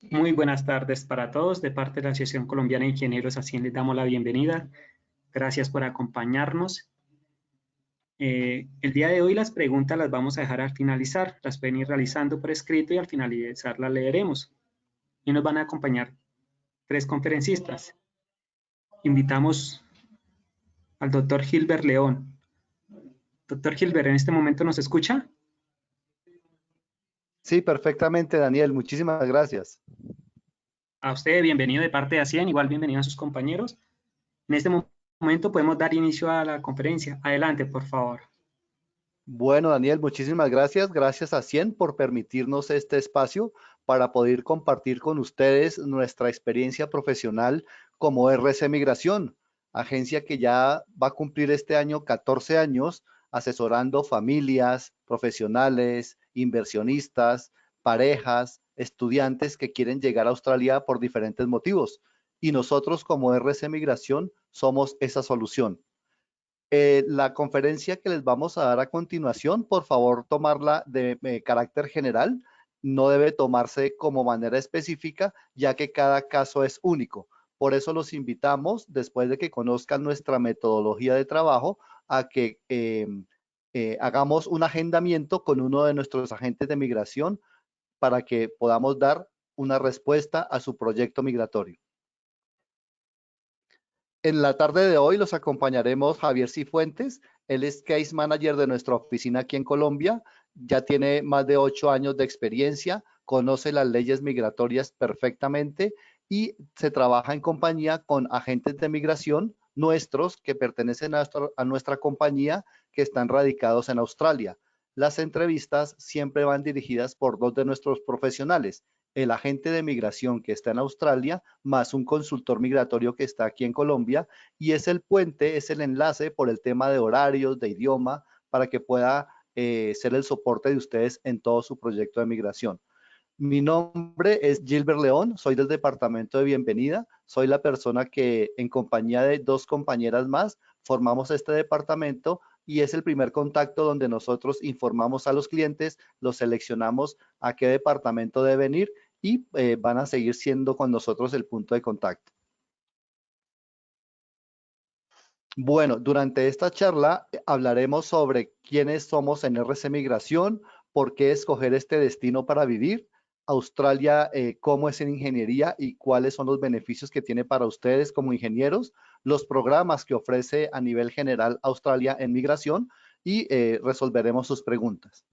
Muy buenas tardes para todos. De parte de la Asociación Colombiana de Ingenieros, así les damos la bienvenida. Gracias por acompañarnos. El día de hoy las preguntas las vamos a dejar al finalizar. Las pueden ir realizando por escrito y al finalizar las leeremos. Y nos van a acompañar tres conferencistas. Invitamos al doctor Gilbert León. Doctor Gilbert, ¿en este momento nos escucha? Sí, perfectamente, Daniel. Muchísimas gracias. A usted, bienvenido de parte de ASIEN, igual bienvenido a sus compañeros. En este momento podemos dar inicio a la conferencia. Adelante, por favor. Bueno, Daniel, muchísimas gracias. Gracias a Cien por permitirnos este espacio para poder compartir con ustedes nuestra experiencia profesional como RC Migración, agencia que ya va a cumplir este año 14 años asesorando familias, profesionales, inversionistas, parejas, estudiantes que quieren llegar a Australia por diferentes motivos. Y nosotros como RC Migración somos esa solución. La conferencia que les vamos a dar a continuación, por favor, tomarla de carácter general. No debe tomarse como manera específica, ya que cada caso es único. Por eso los invitamos, después de que conozcan nuestra metodología de trabajo, a que hagamos un agendamiento con uno de nuestros agentes de migración para que podamos dar una respuesta a su proyecto migratorio. En la tarde de hoy los acompañaremos Javier Cifuentes. Él es Case Manager de nuestra oficina aquí en Colombia. Ya tiene más de 8 años de experiencia, conoce las leyes migratorias perfectamente y se trabaja en compañía con agentes de migración nuestros que pertenecen a nuestra compañía que están radicados en Australia. Las entrevistas siempre van dirigidas por dos de nuestros profesionales, el agente de migración que está en Australia, más un consultor migratorio que está aquí en Colombia, y es el puente, es el enlace por el tema de horarios, de idioma, para que pueda ser el soporte de ustedes en todo su proyecto de migración. Mi nombre es Gilbert León, soy del departamento de bienvenida, soy la persona que en compañía de dos compañeras más formamos este departamento y es el primer contacto donde nosotros informamos a los clientes, los seleccionamos a qué departamento deben ir y van a seguir siendo con nosotros el punto de contacto. Bueno, durante esta charla hablaremos sobre quiénes somos en RC Migración, por qué escoger este destino para vivir, Australia, cómo es en ingeniería y cuáles son los beneficios que tiene para ustedes como ingenieros, los programas que ofrece a nivel general Australia en migración y resolveremos sus preguntas.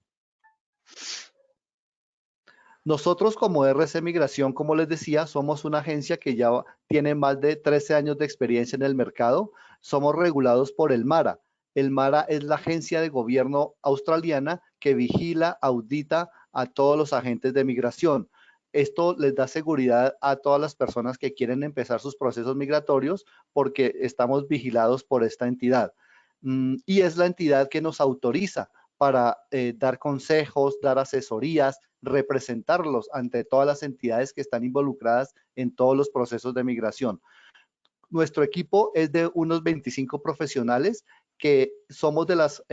Nosotros como RC Migración, como les decía, somos una agencia que ya tiene más de 13 años de experiencia en el mercado. Somos regulados por el MARA. El MARA es la agencia de gobierno australiana que vigila, audita a todos los agentes de migración. Esto les da seguridad a todas las personas que quieren empezar sus procesos migratorios porque estamos vigilados por esta entidad. Y es la entidad que nos autoriza para dar consejos, dar asesorías, representarlos ante todas las entidades que están involucradas en todos los procesos de migración. Nuestro equipo es de unos 25 profesionales que somos de las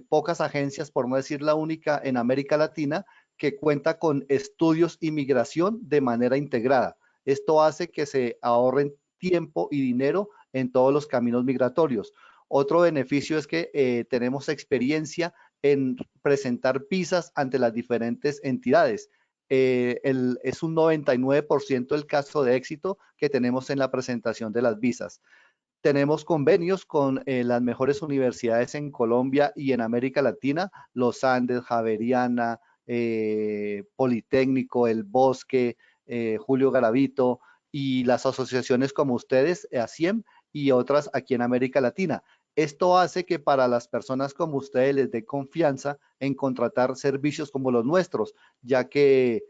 pocas agencias, por no decir la única en América Latina, que cuenta con estudios y migración de manera integrada. Esto hace que se ahorren tiempo y dinero en todos los caminos migratorios. Otro beneficio es que tenemos experiencia en presentar visas ante las diferentes entidades. Es un 99% el caso de éxito que tenemos en la presentación de las visas. Tenemos convenios con las mejores universidades en Colombia y en América Latina, Los Andes, Javeriana, Politécnico, El Bosque, Julio Garavito y las asociaciones como ustedes, ASIEM y otras aquí en América Latina. Esto hace que para las personas como ustedes les dé confianza en contratar servicios como los nuestros, ya que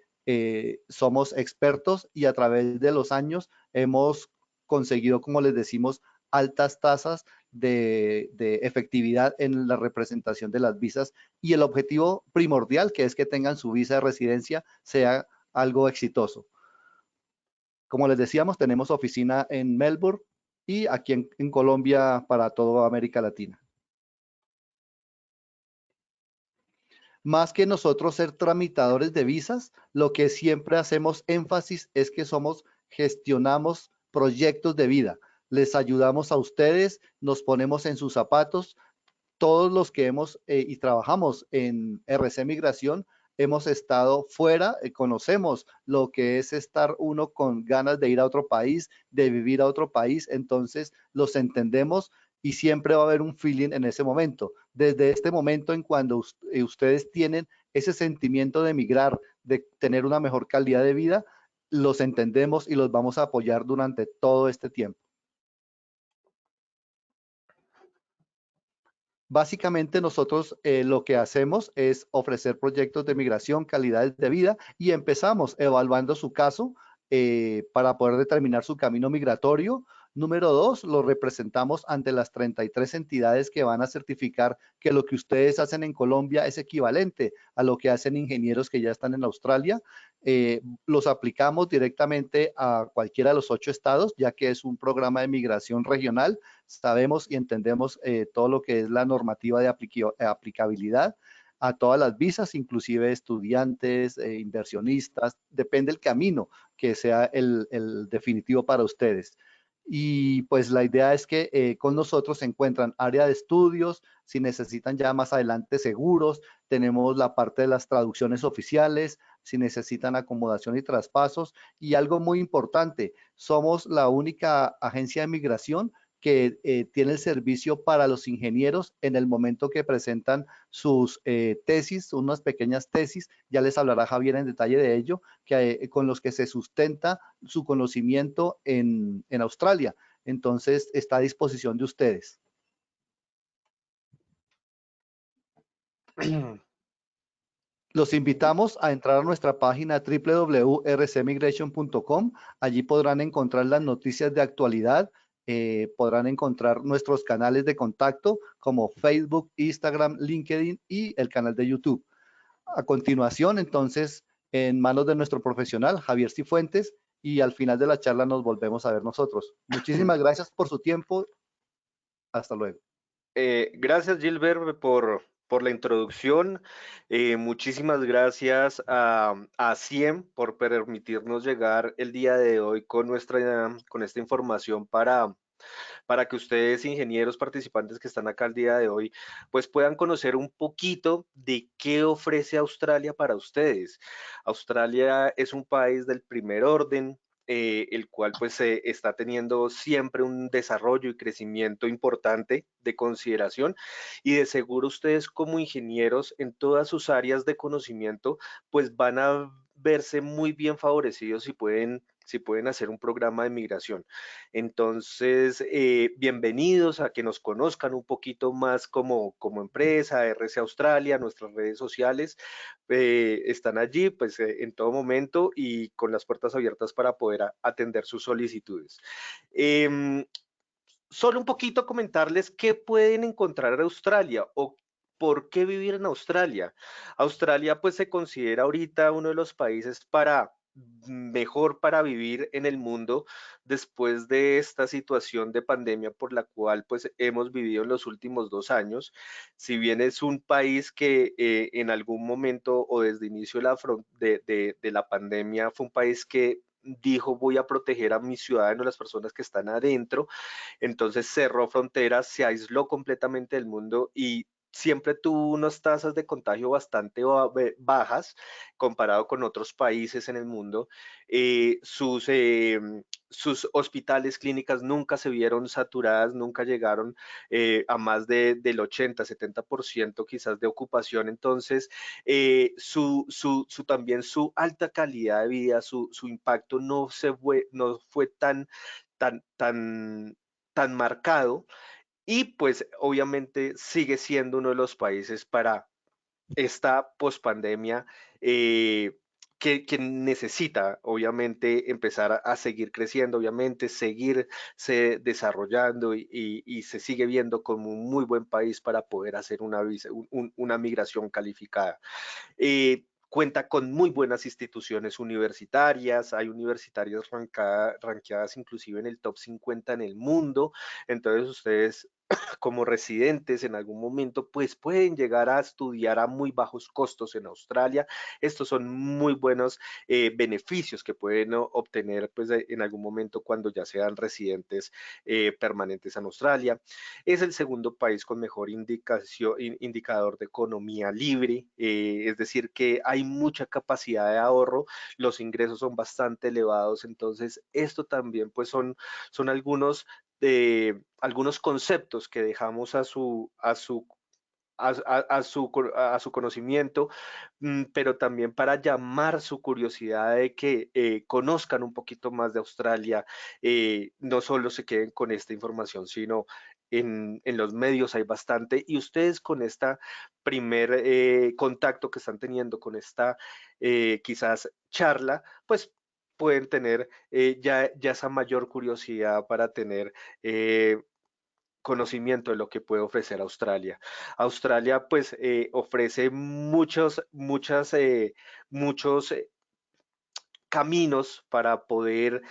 somos expertos y a través de los años hemos conseguido, como les decimos, altas tasas de efectividad en la representación de las visas y el objetivo primordial, que es que tengan su visa de residencia, sea algo exitoso. Como les decíamos, tenemos oficina en Melbourne y aquí en Colombia para toda América Latina. Más que nosotros ser tramitadores de visas, lo que siempre hacemos énfasis es que gestionamos proyectos de vida. Les ayudamos a ustedes, nos ponemos en sus zapatos. Todos los que hemos y trabajamos en RC Migración, hemos estado fuera, conocemos lo que es estar uno con ganas de ir a otro país, de vivir a otro país, entonces los entendemos y siempre va a haber un feeling en ese momento. Desde este momento en cuando ustedes tienen ese sentimiento de emigrar, de tener una mejor calidad de vida, los entendemos y los vamos a apoyar durante todo este tiempo. Básicamente nosotros lo que hacemos es ofrecer proyectos de migración, calidades de vida y empezamos evaluando su caso para poder determinar su camino migratorio. Número 2, lo representamos ante las 33 entidades que van a certificar que lo que ustedes hacen en Colombia es equivalente a lo que hacen ingenieros que ya están en Australia. Los aplicamos directamente a cualquiera de los 8 estados, ya que es un programa de migración regional. Sabemos y entendemos todo lo que es la normativa de aplicabilidad a todas las visas, inclusive estudiantes, inversionistas, depende del camino que sea el definitivo para ustedes. Y pues la idea es que con nosotros se encuentran área de estudios, si necesitan ya más adelante seguros, tenemos la parte de las traducciones oficiales, si necesitan acomodación y traspasos. Y algo muy importante, somos la única agencia de migración que tiene el servicio para los ingenieros en el momento que presentan sus tesis, unas pequeñas tesis, ya les hablará Javier en detalle de ello, con los que se sustenta su conocimiento en Australia. Entonces, está a disposición de ustedes. Los invitamos a entrar a nuestra página www.rcmigration.com. Allí podrán encontrar las noticias de actualidad, podrán encontrar nuestros canales de contacto como Facebook, Instagram, LinkedIn y el canal de YouTube. A continuación, entonces, en manos de nuestro profesional, Javier Cifuentes, y al final de la charla nos volvemos a ver nosotros. Muchísimas gracias por su tiempo. Hasta luego. Gracias, Gilbert, por la introducción. Muchísimas gracias a CIEM por permitirnos llegar el día de hoy con esta información para que ustedes, ingenieros participantes que están acá el día de hoy, pues puedan conocer un poquito de qué ofrece Australia para ustedes. Australia es un país del primer orden, el cual pues está teniendo siempre un desarrollo y crecimiento importante de consideración, y de seguro ustedes como ingenieros en todas sus áreas de conocimiento pues van a verse muy bien favorecidos si pueden hacer un programa de migración. Entonces, bienvenidos a que nos conozcan un poquito más como empresa, RC Australia, nuestras redes sociales están allí pues en todo momento y con las puertas abiertas para poder atender sus solicitudes. Solo un poquito comentarles qué pueden encontrar en Australia o por qué vivir en Australia. Australia pues se considera ahorita uno de los países mejor para vivir en el mundo después de esta situación de pandemia por la cual pues hemos vivido en los últimos 2 años. Si bien es un país que en algún momento o desde el inicio de la pandemia fue un país que dijo voy a proteger a mis ciudadanos, las personas que están adentro, entonces cerró fronteras, se aisló completamente del mundo y siempre tuvo unas tasas de contagio bastante bajas comparado con otros países en el mundo. Sus hospitales, clínicas nunca se vieron saturadas, nunca llegaron a más del 80-70% quizás de ocupación. Entonces, también su alta calidad de vida, su impacto no fue tan marcado, y pues obviamente sigue siendo uno de los países para esta pospandemia que necesita obviamente empezar a seguir creciendo, obviamente seguirse desarrollando y se sigue viendo como un muy buen país para poder hacer una migración calificada. Cuenta con muy buenas instituciones universitarias, hay universitarias ranqueadas inclusive en el top 50 en el mundo, entonces ustedes como residentes en algún momento, pues pueden llegar a estudiar a muy bajos costos en Australia. Estos son muy buenos beneficios que pueden obtener pues, en algún momento cuando ya sean residentes permanentes en Australia. Es el segundo país con mejor indicador de economía libre, es decir, que hay mucha capacidad de ahorro, los ingresos son bastante elevados, entonces esto también pues son algunos conceptos que dejamos a su conocimiento, pero también para llamar su curiosidad de que conozcan un poquito más de Australia, no solo se queden con esta información, sino en los medios hay bastante y ustedes con esta primer contacto que están teniendo con esta quizás charla, pues pueden tener ya esa mayor curiosidad para tener conocimiento de lo que puede ofrecer Australia. Australia pues ofrece muchos caminos para poder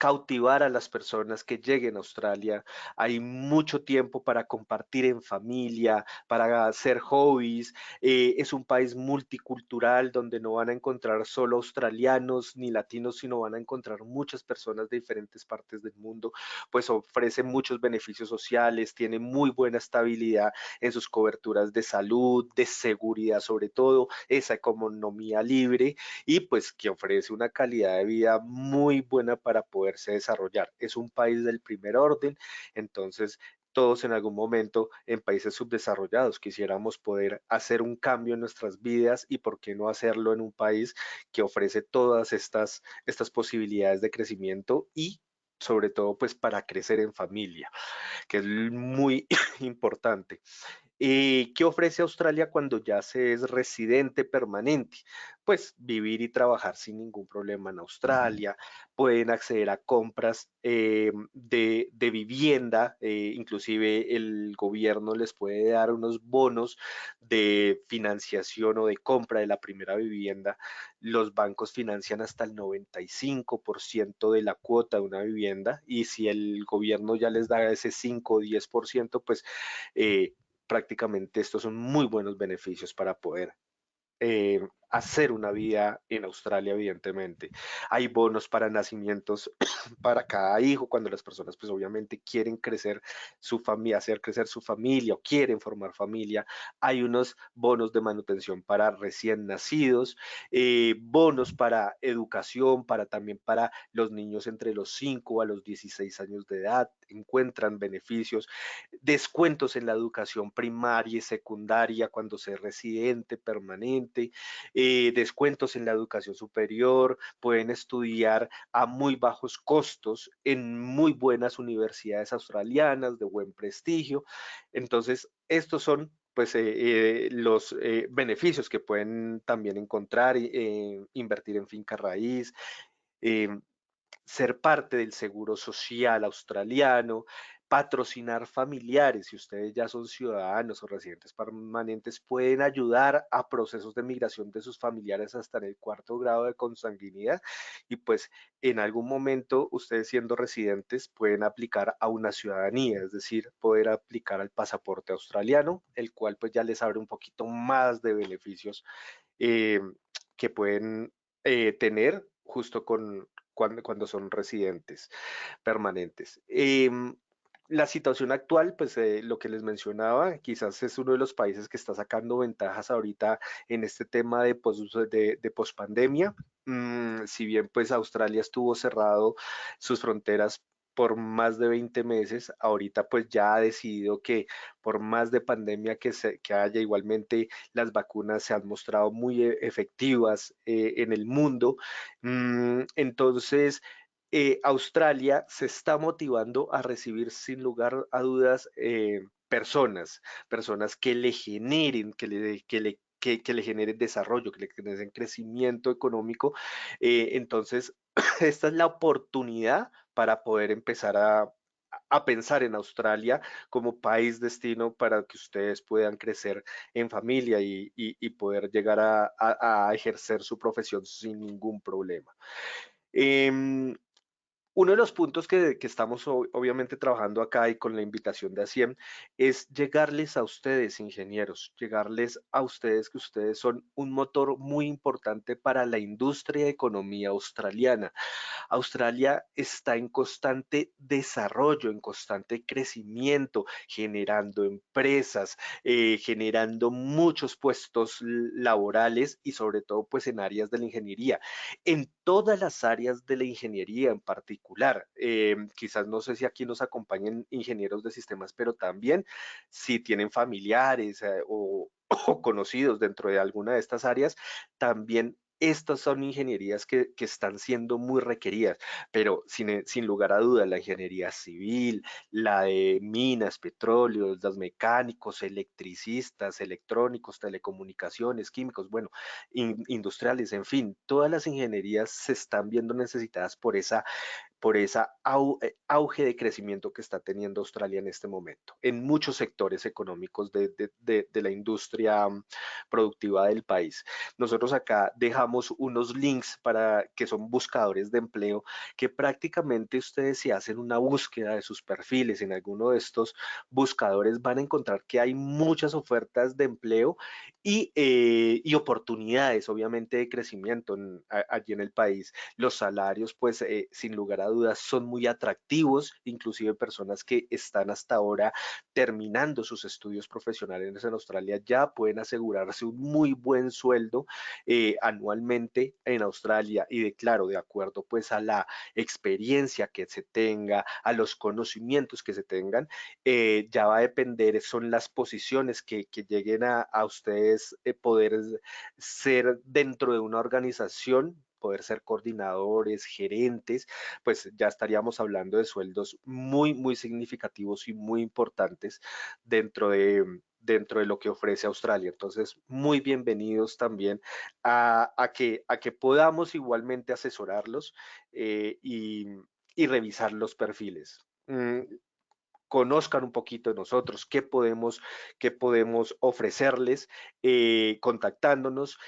cautivar a las personas que lleguen a Australia. Hay mucho tiempo para compartir en familia, para hacer hobbies. Es un país multicultural donde no van a encontrar solo australianos ni latinos, sino van a encontrar muchas personas de diferentes partes del mundo. Pues ofrece muchos beneficios sociales, tiene muy buena estabilidad en sus coberturas de salud, de seguridad sobre todo, esa economía libre y pues que ofrece una calidad de vida muy buena para poderse desarrollar. Es un país del primer orden, entonces todos en algún momento en países subdesarrollados quisiéramos poder hacer un cambio en nuestras vidas y por qué no hacerlo en un país que ofrece todas estas posibilidades de crecimiento y sobre todo pues para crecer en familia, que es muy importante. ¿Qué ofrece Australia cuando ya se es residente permanente? Pues vivir y trabajar sin ningún problema en Australia, pueden acceder a compras de vivienda, inclusive el gobierno les puede dar unos bonos de financiación o de compra de la primera vivienda. Los bancos financian hasta el 95% de la cuota de una vivienda y si el gobierno ya les da ese 5 o 10%, pues prácticamente estos son muy buenos beneficios para poder hacer una vida en Australia, evidentemente. Hay bonos para nacimientos para cada hijo, cuando las personas pues obviamente quieren crecer su familia, hacer crecer su familia o quieren formar familia. Hay unos bonos de manutención para recién nacidos, bonos para educación, para también para los niños entre los 5 a los 16 años de edad, encuentran beneficios, descuentos en la educación primaria y secundaria cuando se es residente permanente, descuentos en la educación superior, pueden estudiar a muy bajos costos en muy buenas universidades australianas de buen prestigio. Entonces, estos son pues los beneficios que pueden también encontrar, invertir en finca raíz, eh, ser parte del seguro social australiano, patrocinar familiares, si ustedes ya son ciudadanos o residentes permanentes, pueden ayudar a procesos de migración de sus familiares hasta en el cuarto grado de consanguinidad y pues en algún momento ustedes siendo residentes pueden aplicar a una ciudadanía, es decir, poder aplicar al pasaporte australiano, el cual pues ya les abre un poquito más de beneficios eh, que pueden tener justo cuando son residentes permanentes. La situación actual, pues lo que les mencionaba, quizás es uno de los países que está sacando ventajas ahorita en este tema de pospandemia. Si bien pues Australia estuvo cerrado sus fronteras por más de 20 meses, ahorita pues ya ha decidido que por más de pandemia que haya, igualmente las vacunas se han mostrado muy efectivas en el mundo. Entonces, Australia se está motivando a recibir sin lugar a dudas personas que le generen, que le generen desarrollo, que le generen crecimiento económico. Entonces, esta es la oportunidad para poder empezar a pensar en Australia como país destino para que ustedes puedan crecer en familia y poder llegar a ejercer su profesión sin ningún problema. Em, Uno de los puntos que estamos obviamente trabajando acá y con la invitación de ASIEM es llegarles a ustedes, ingenieros, llegarles a ustedes que ustedes son un motor muy importante para la industria y economía australiana. Australia está en constante desarrollo, en constante crecimiento, generando empresas, generando muchos puestos laborales y sobre todo pues en áreas de la ingeniería. En todas las áreas de la ingeniería en particular, quizás no sé si aquí nos acompañen ingenieros de sistemas, pero también si tienen familiares o conocidos dentro de alguna de estas áreas, también estas son ingenierías que están siendo muy requeridas, pero sin lugar a dudas, la ingeniería civil, la de minas, petróleos, los mecánicos, electricistas, electrónicos, telecomunicaciones, químicos, bueno, industriales, en fin, todas las ingenierías se están viendo necesitadas por esa auge de crecimiento que está teniendo Australia en este momento, en muchos sectores económicos de la industria productiva del país. Nosotros acá dejamos unos links para que son buscadores de empleo, que prácticamente ustedes si hacen una búsqueda de sus perfiles en alguno de estos buscadores van a encontrar que hay muchas ofertas de empleo y oportunidades, obviamente, de crecimiento allí en el país. Los salarios, pues, sin lugar a dudas, son muy atractivos, inclusive personas que están hasta ahora terminando sus estudios profesionales en Australia ya pueden asegurarse un muy buen sueldo anualmente en Australia y claro, de acuerdo pues a la experiencia que se tenga, a los conocimientos que se tengan, ya va a depender, son las posiciones que lleguen a ustedes poder ser dentro de una organización, poder ser coordinadores, gerentes, pues ya estaríamos hablando de sueldos muy, muy significativos y muy importantes dentro de lo que ofrece Australia. Entonces, muy bienvenidos también a que podamos igualmente asesorarlos y revisar los perfiles. Conozcan un poquito de nosotros, qué podemos ofrecerles, contactándonos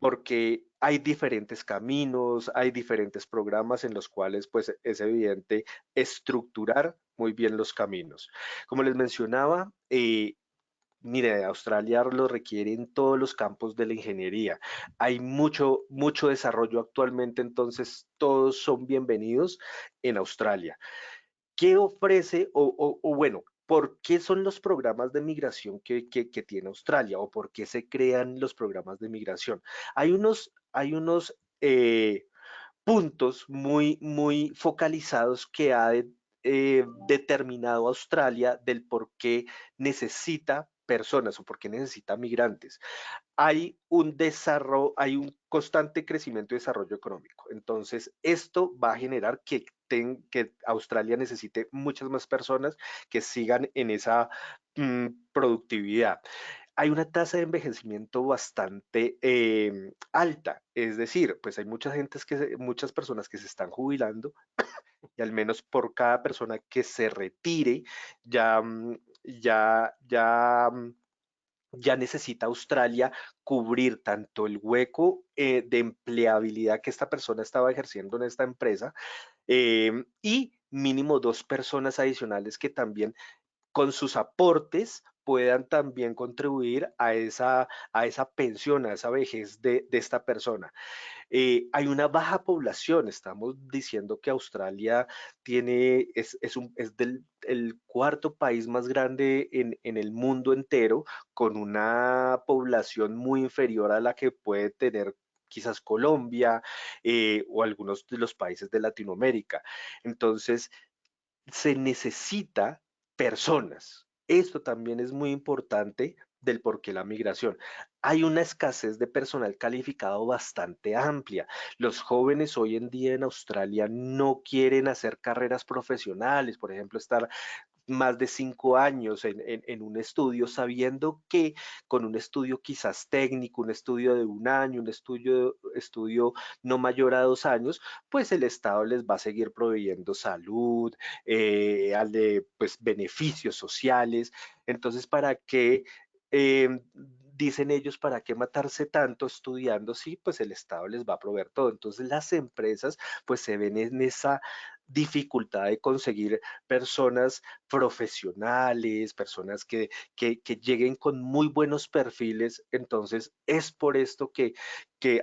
porque hay diferentes caminos, hay diferentes programas en los cuales pues es evidente estructurar muy bien los caminos. Como les mencionaba, mire, Australia lo requiere en todos los campos de la ingeniería. Hay mucho, mucho desarrollo actualmente, entonces todos son bienvenidos en Australia. ¿Qué ofrece o bueno, por qué son los programas de migración que tiene Australia o por qué se crean los programas de migración? Hay unos puntos muy, muy focalizados que ha determinado Australia del por qué necesita personas o por qué necesita migrantes. Hay un constante crecimiento y desarrollo económico. Entonces, esto va a generar que Australia necesite muchas más personas que sigan en esa productividad. Hay una tasa de envejecimiento bastante alta, es decir, pues hay muchas personas que se están jubilando y al menos por cada persona que se retire, ya, ya, ya, ya necesita Australia cubrir tanto el hueco de empleabilidad que esta persona estaba ejerciendo en esta empresa y mínimo dos personas adicionales que también con sus aportes puedan también contribuir a esa pensión, a esa vejez de esta persona. Hay una baja población, estamos diciendo que Australia es el cuarto país más grande en el mundo entero, con una población muy inferior a la que puede tener quizás Colombia o algunos de los países de Latinoamérica. Entonces, se necesita personas. Esto también es muy importante del por qué la migración. Hay una escasez de personal calificado bastante amplia. Los jóvenes hoy en día en Australia no quieren hacer carreras profesionales, por ejemplo, estar más de 5 años en un estudio, sabiendo que con un estudio quizás técnico, un estudio de un año, un estudio no mayor a 2 años, pues el Estado les va a seguir proveyendo salud, pues, beneficios sociales. Entonces, ¿para qué? Dicen ellos, ¿para qué matarse tanto estudiando? Sí, pues el Estado les va a proveer todo. Entonces las empresas pues se ven en esa dificultad de conseguir personas profesionales, personas que lleguen con muy buenos perfiles. Entonces, es por esto que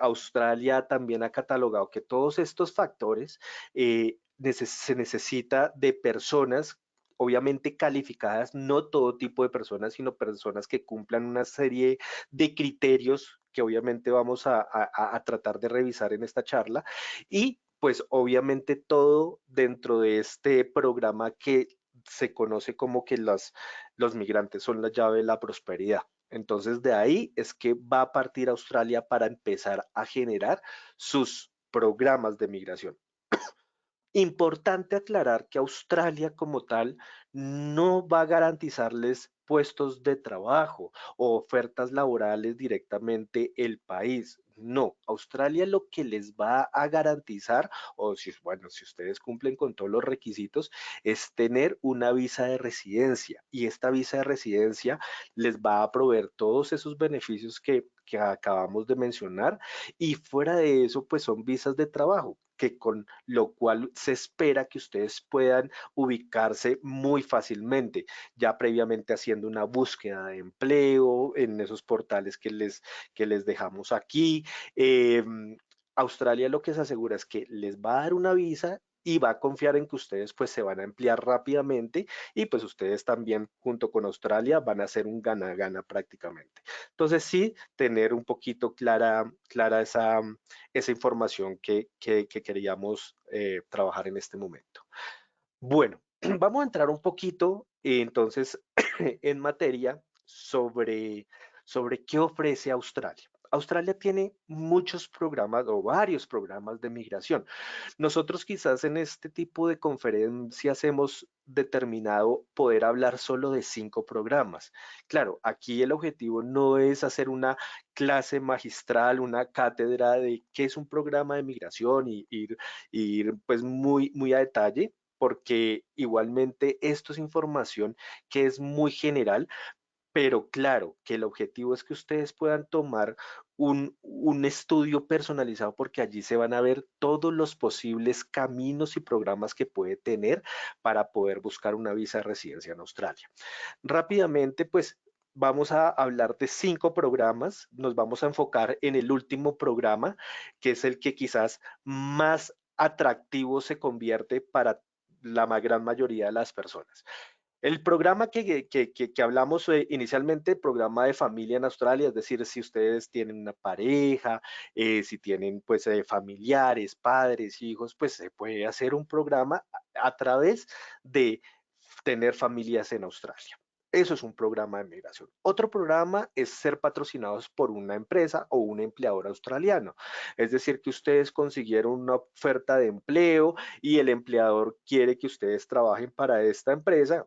Australia también ha catalogado que todos estos factores se necesita de personas obviamente calificadas, no todo tipo de personas, sino personas que cumplan una serie de criterios que obviamente vamos a tratar de revisar en esta charla y pues obviamente todo dentro de este programa que se conoce como que los migrantes son la llave de la prosperidad. Entonces de ahí es que va a partir Australia para empezar a generar sus programas de migración. Importante aclarar que Australia como tal no va a garantizarles puestos de trabajo o ofertas laborales directamente el país. No, Australia lo que les va a garantizar, o si, bueno, si ustedes cumplen con todos los requisitos, es tener una visa de residencia. Y esta visa de residencia les va a proveer todos esos beneficios que acabamos de mencionar. Y fuera de eso, pues son visas de trabajo que con lo cual se espera que ustedes puedan ubicarse muy fácilmente, ya previamente haciendo una búsqueda de empleo en esos portales que les dejamos aquí. Eh, Australia lo que se asegura es que les va a dar una visa y va a confiar en que ustedes pues se van a emplear rápidamente y pues ustedes también junto con Australia van a hacer un gana-gana prácticamente. Entonces sí, tener un poquito clara esa información que queríamos trabajar en este momento. Bueno, vamos a entrar un poquito entonces en materia sobre qué ofrece Australia. Australia tiene muchos programas o varios programas de migración. Nosotros quizás en este tipo de conferencias hemos determinado poder hablar solo de 5 programas. Claro, aquí el objetivo no es hacer una clase magistral, una cátedra de qué es un programa de migración y ir pues muy a detalle, porque igualmente esto es información que es muy general, pero claro, que el objetivo es que ustedes puedan tomar un estudio personalizado porque allí se van a ver todos los posibles caminos y programas que puede tener para poder buscar una visa de residencia en Australia. Rápidamente, pues vamos a hablar de 5 programas. Nos vamos a enfocar en el último programa, que es el que quizás más atractivo se convierte para la gran mayoría de las personas. El programa que hablamos inicialmente, programa de familia en Australia, es decir, si ustedes tienen una pareja, si tienen pues familiares, padres, hijos, pues se puede hacer un programa a través de tener familias en Australia. Eso es un programa de migración. Otro programa es ser patrocinados por una empresa o un empleador australiano. Es decir, que ustedes consiguieron una oferta de empleo y el empleador quiere que ustedes trabajen para esta empresa.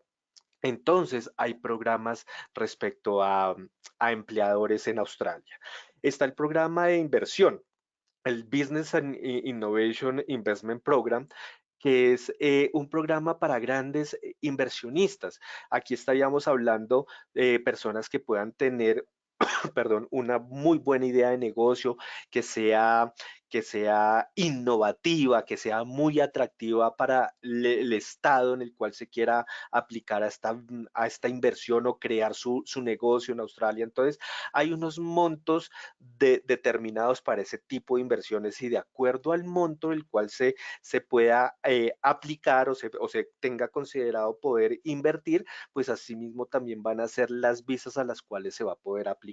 Entonces, hay programas respecto a empleadores en Australia. Está el programa de inversión, el Business and Innovation Investment Program, que es un programa para grandes inversionistas. Aquí estaríamos hablando de personas que puedan tener perdón, una muy buena idea de negocio que sea innovativa, que sea muy atractiva para el estado en el cual se quiera aplicar a esta inversión o crear su negocio en Australia. Entonces, hay unos montos determinados para ese tipo de inversiones y de acuerdo al monto el cual se pueda aplicar o se tenga considerado poder invertir, pues asimismo también van a ser las visas a las cuales se va a poder aplicar.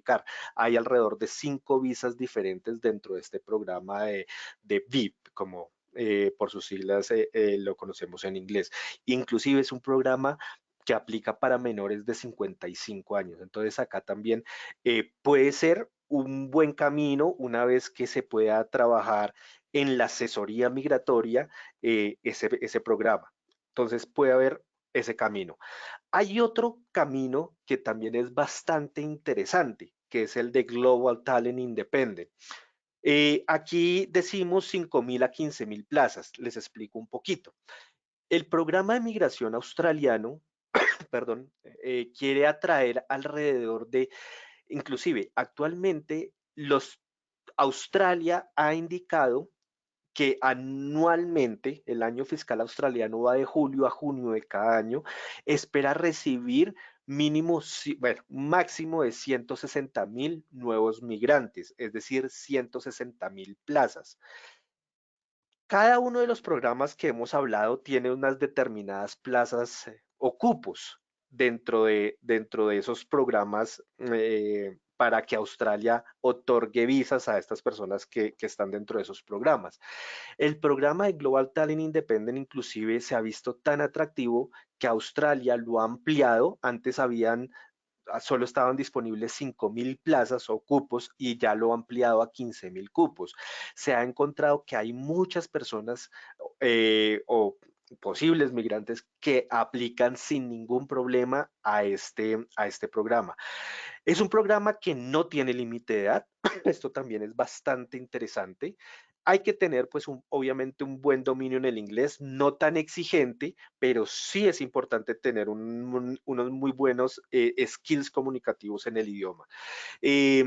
Hay alrededor de 5 visas diferentes dentro de este programa de VIP, como por sus siglas lo conocemos en inglés. Inclusive es un programa que aplica para menores de 55 años. Entonces acá también puede ser un buen camino una vez que se pueda trabajar en la asesoría migratoria ese programa. Entonces puede haber ese camino. Hay otro camino que también es bastante interesante, que es el de Global Talent Independent. Aquí decimos 5.000 a 15.000 plazas. Les explico un poquito. El programa de migración australiano, perdón, quiere atraer alrededor de, inclusive actualmente, Australia ha indicado que anualmente, el año fiscal australiano va de julio a junio de cada año, espera recibir mínimo, bueno, máximo de 160.000 nuevos migrantes, es decir, 160.000 plazas. Cada uno de los programas que hemos hablado tiene unas determinadas plazas o cupos dentro de esos programas para que Australia otorgue visas a estas personas que están dentro de esos programas. El programa de Global Talent Independent inclusive se ha visto tan atractivo que Australia lo ha ampliado. Antes solo estaban disponibles 5.000 plazas o cupos y ya lo ha ampliado a 15.000 cupos. Se ha encontrado que hay muchas personas o posibles migrantes que aplican sin ningún problema a este programa. Es un programa que no tiene límite de edad. Esto también es bastante interesante. Hay que tener, pues, obviamente un buen dominio en el inglés, no tan exigente, pero sí es importante tener unos muy buenos skills comunicativos en el idioma. Eh,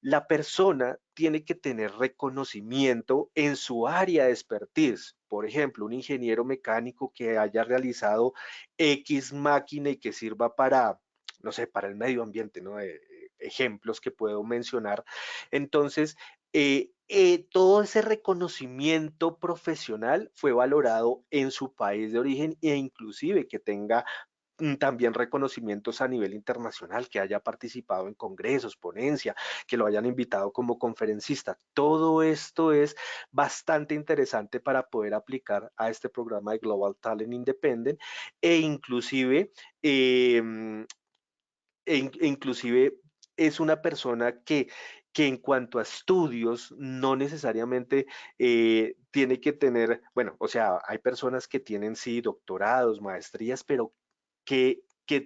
la persona tiene que tener reconocimiento en su área de expertise. Por ejemplo, un ingeniero mecánico que haya realizado X máquina y que sirva para, no sé, para el medio ambiente, ¿no? Ejemplos que puedo mencionar. Entonces, todo ese reconocimiento profesional fue valorado en su país de origen e inclusive que tenga también reconocimientos a nivel internacional, que haya participado en congresos, ponencia, que lo hayan invitado como conferencista. Todo esto es bastante interesante para poder aplicar a este programa de Global Talent Independent e inclusive, eh, inclusive es una persona que en cuanto a estudios no necesariamente tiene que tener, bueno, o sea, hay personas que tienen sí doctorados, maestrías, pero que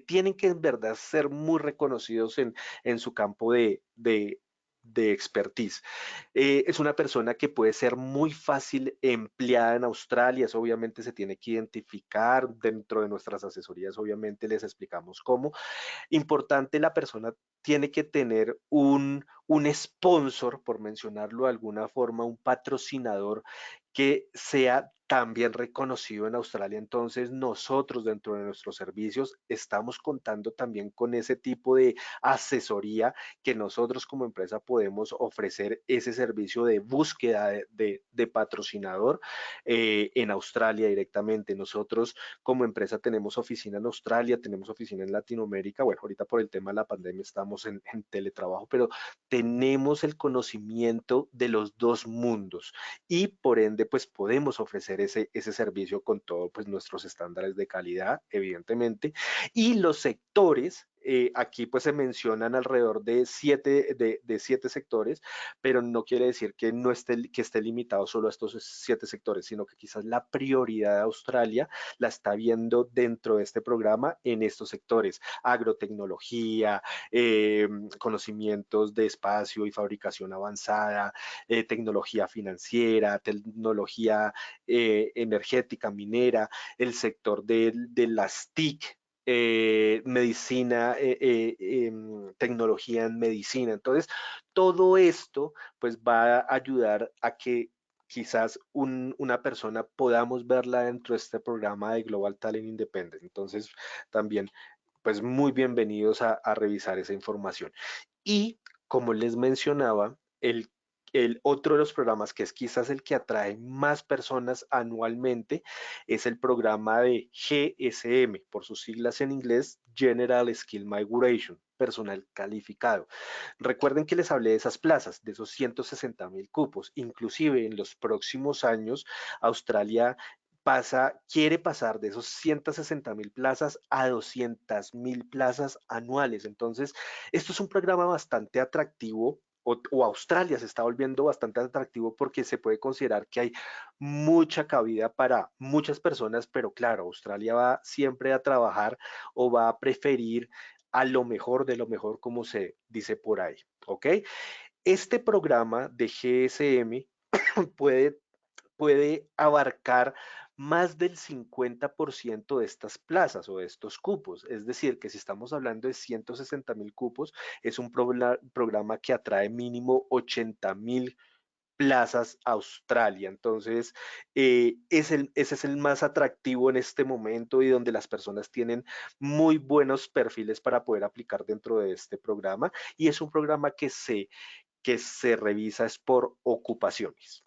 tienen que en verdad ser muy reconocidos en su campo de expertise. Es una persona que puede ser muy fácil empleada en Australia, eso obviamente se tiene que identificar dentro de nuestras asesorías, obviamente les explicamos cómo. Importante, la persona tiene que tener un sponsor, por mencionarlo de alguna forma, un patrocinador que sea también reconocido en Australia. Entonces, nosotros dentro de nuestros servicios estamos contando también con ese tipo de asesoría que nosotros como empresa podemos ofrecer ese servicio de búsqueda de patrocinador en Australia directamente. Nosotros como empresa tenemos oficina en Australia, tenemos oficina en Latinoamérica. Bueno, ahorita por el tema de la pandemia estamos en teletrabajo, pero tenemos el conocimiento de los dos mundos y por ende pues podemos ofrecer ese servicio con todos pues nuestros estándares de calidad, evidentemente. Y los sectores, aquí pues se mencionan alrededor de siete sectores, pero no quiere decir que no esté limitado solo a estos 7 sectores, sino que quizás la prioridad de Australia la está viendo dentro de este programa en estos sectores: agrotecnología, conocimientos de espacio y fabricación avanzada, tecnología financiera, tecnología energética, minera, el sector de las TIC, medicina, tecnología en medicina. Entonces, todo esto pues va a ayudar a que quizás una persona podamos verla dentro de este programa de Global Talent Independent. Entonces, también, pues muy bienvenidos a revisar esa información. Y como les mencionaba, el otro de los programas que es quizás el que atrae más personas anualmente es el programa de GSM, por sus siglas en inglés, General Skill Migration, personal calificado. Recuerden que les hablé de esas plazas, de esos 160.000 cupos. Inclusive en los próximos años, Australia quiere pasar de esos 160.000 plazas a 200.000 plazas anuales. Entonces, esto es un programa bastante atractivo, o Australia se está volviendo bastante atractivo porque se puede considerar que hay mucha cabida para muchas personas, pero claro, Australia va siempre a trabajar o va a preferir a lo mejor de lo mejor, como se dice por ahí, ¿ok? Este programa de GSM puede abarcar más del 50% de estas plazas o de estos cupos. Es decir, que si estamos hablando de 160.000 cupos, es un programa que atrae mínimo 80.000 plazas a Australia. Entonces, ese es el más atractivo en este momento y donde las personas tienen muy buenos perfiles para poder aplicar dentro de este programa. Y es un programa que se revisa es por ocupaciones.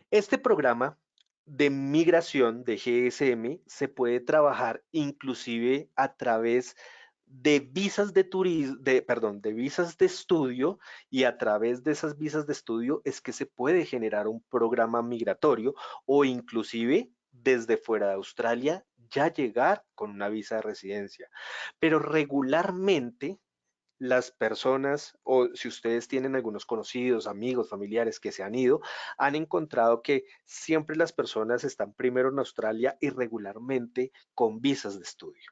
Este programa de migración de GSM se puede trabajar inclusive a través de visas de turismo, perdón, de visas de estudio, y a través de esas visas de estudio es que se puede generar un programa migratorio o inclusive desde fuera de Australia ya llegar con una visa de residencia. Pero regularmente las personas, o si ustedes tienen algunos conocidos, amigos, familiares que se han ido, han encontrado que siempre las personas están primero en Australia y regularmente con visas de estudio.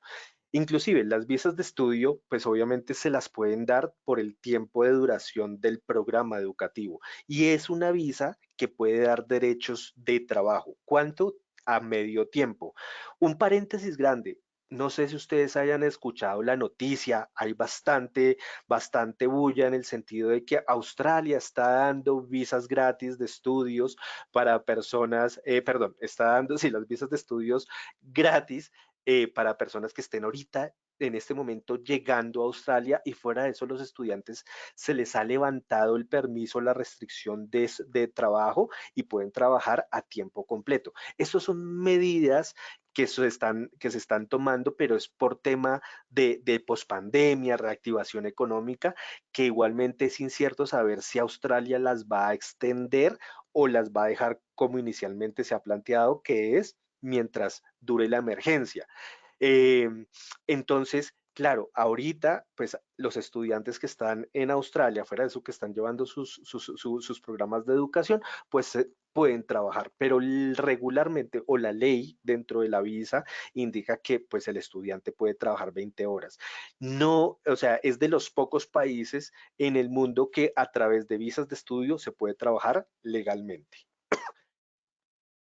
Inclusive las visas de estudio, pues obviamente se las pueden dar por el tiempo de duración del programa educativo, y es una visa que puede dar derechos de trabajo. ¿Cuánto? A medio tiempo. Un paréntesis grande. No sé si ustedes hayan escuchado la noticia, hay bastante bulla en el sentido de que Australia está dando visas gratis de estudios para personas, perdón, está dando, sí, las visas de estudios gratis para personas que estén ahorita en este momento llegando a Australia, y fuera de eso los estudiantes se les ha levantado el permiso, la restricción de trabajo, y pueden trabajar a tiempo completo. Estas son medidas que se están tomando, pero es por tema de pospandemia, reactivación económica, que igualmente es incierto saber si Australia las va a extender o las va a dejar como inicialmente se ha planteado, que es mientras dure la emergencia. Eh, entonces, claro, ahorita, pues los estudiantes que están en Australia, fuera de eso, que están llevando sus programas de educación, pues pueden trabajar, pero regularmente, o la ley dentro de la visa indica que pues el estudiante puede trabajar 20 horas. No, o sea, es de los pocos países en el mundo que a través de visas de estudio se puede trabajar legalmente.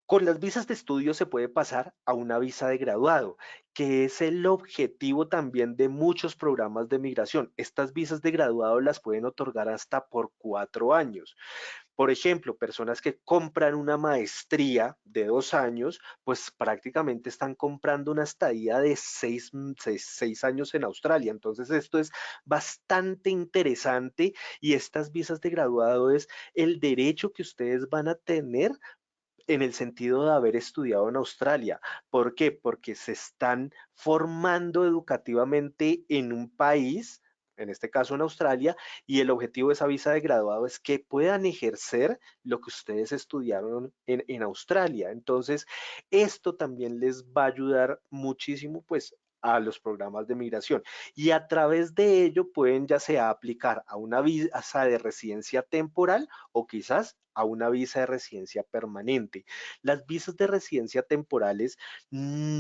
Con las visas de estudio se puede pasar a una visa de graduado, que es el objetivo también de muchos programas de migración. Estas visas de graduado las pueden otorgar hasta por 4 años. Por ejemplo, personas que compran una maestría de 2 años, pues prácticamente están comprando una estadía de 6 años en Australia. Entonces, esto es bastante interesante, y estas visas de graduado es el derecho que ustedes van a tener en el sentido de haber estudiado en Australia. ¿Por qué? Porque se están formando educativamente en un país, en este caso en Australia, y el objetivo de esa visa de graduado es que puedan ejercer lo que ustedes estudiaron en Australia. Entonces, esto también les va a ayudar muchísimo, pues, a los programas de migración, y a través de ello pueden ya sea aplicar a una visa de residencia temporal o quizás a una visa de residencia permanente. Las visas de residencia temporales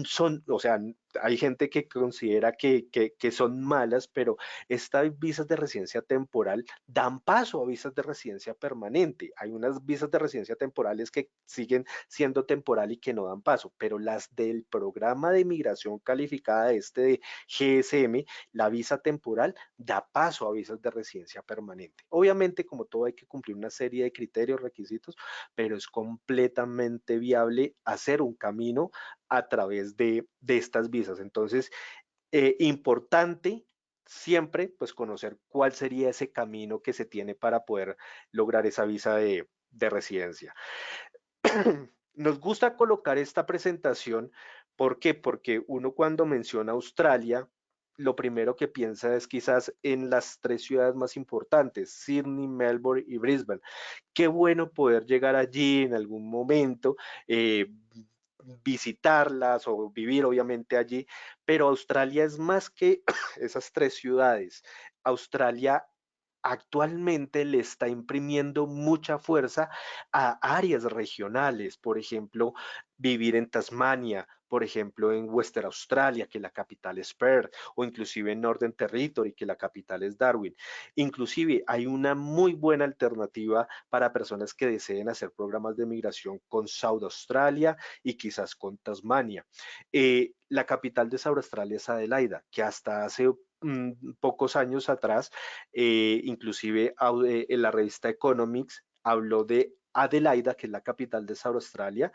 son, o sea, hay gente que considera que son malas, pero estas visas de residencia temporal dan paso a visas de residencia permanente. Hay unas visas de residencia temporales que siguen siendo temporal y que no dan paso, pero las del programa de migración calificada de GSM, la visa temporal da paso a visas de residencia permanente. Obviamente, como todo, hay que cumplir una serie de criterios, requisitos, pero es completamente viable hacer un camino a través de estas visas. Entonces, importante siempre pues conocer cuál sería ese camino que se tiene para poder lograr esa visa de residencia. Nos gusta colocar esta presentación. ¿Por qué? Porque uno cuando menciona Australia, lo primero que piensa es quizás en las 3 ciudades más importantes, Sydney, Melbourne y Brisbane. Qué bueno poder llegar allí en algún momento, visitarlas o vivir obviamente allí, pero Australia es más que esas 3 ciudades. Australia actualmente le está imprimiendo mucha fuerza a áreas regionales, por ejemplo, vivir en Tasmania, por ejemplo, en Western Australia, que la capital es Perth, o inclusive en Northern Territory, que la capital es Darwin. Inclusive hay una muy buena alternativa para personas que deseen hacer programas de migración con South Australia y quizás con Tasmania. La capital de South Australia es Adelaida, que hasta hace pocos años atrás, inclusive en la revista Economics habló de Adelaida, que es la capital de South Australia,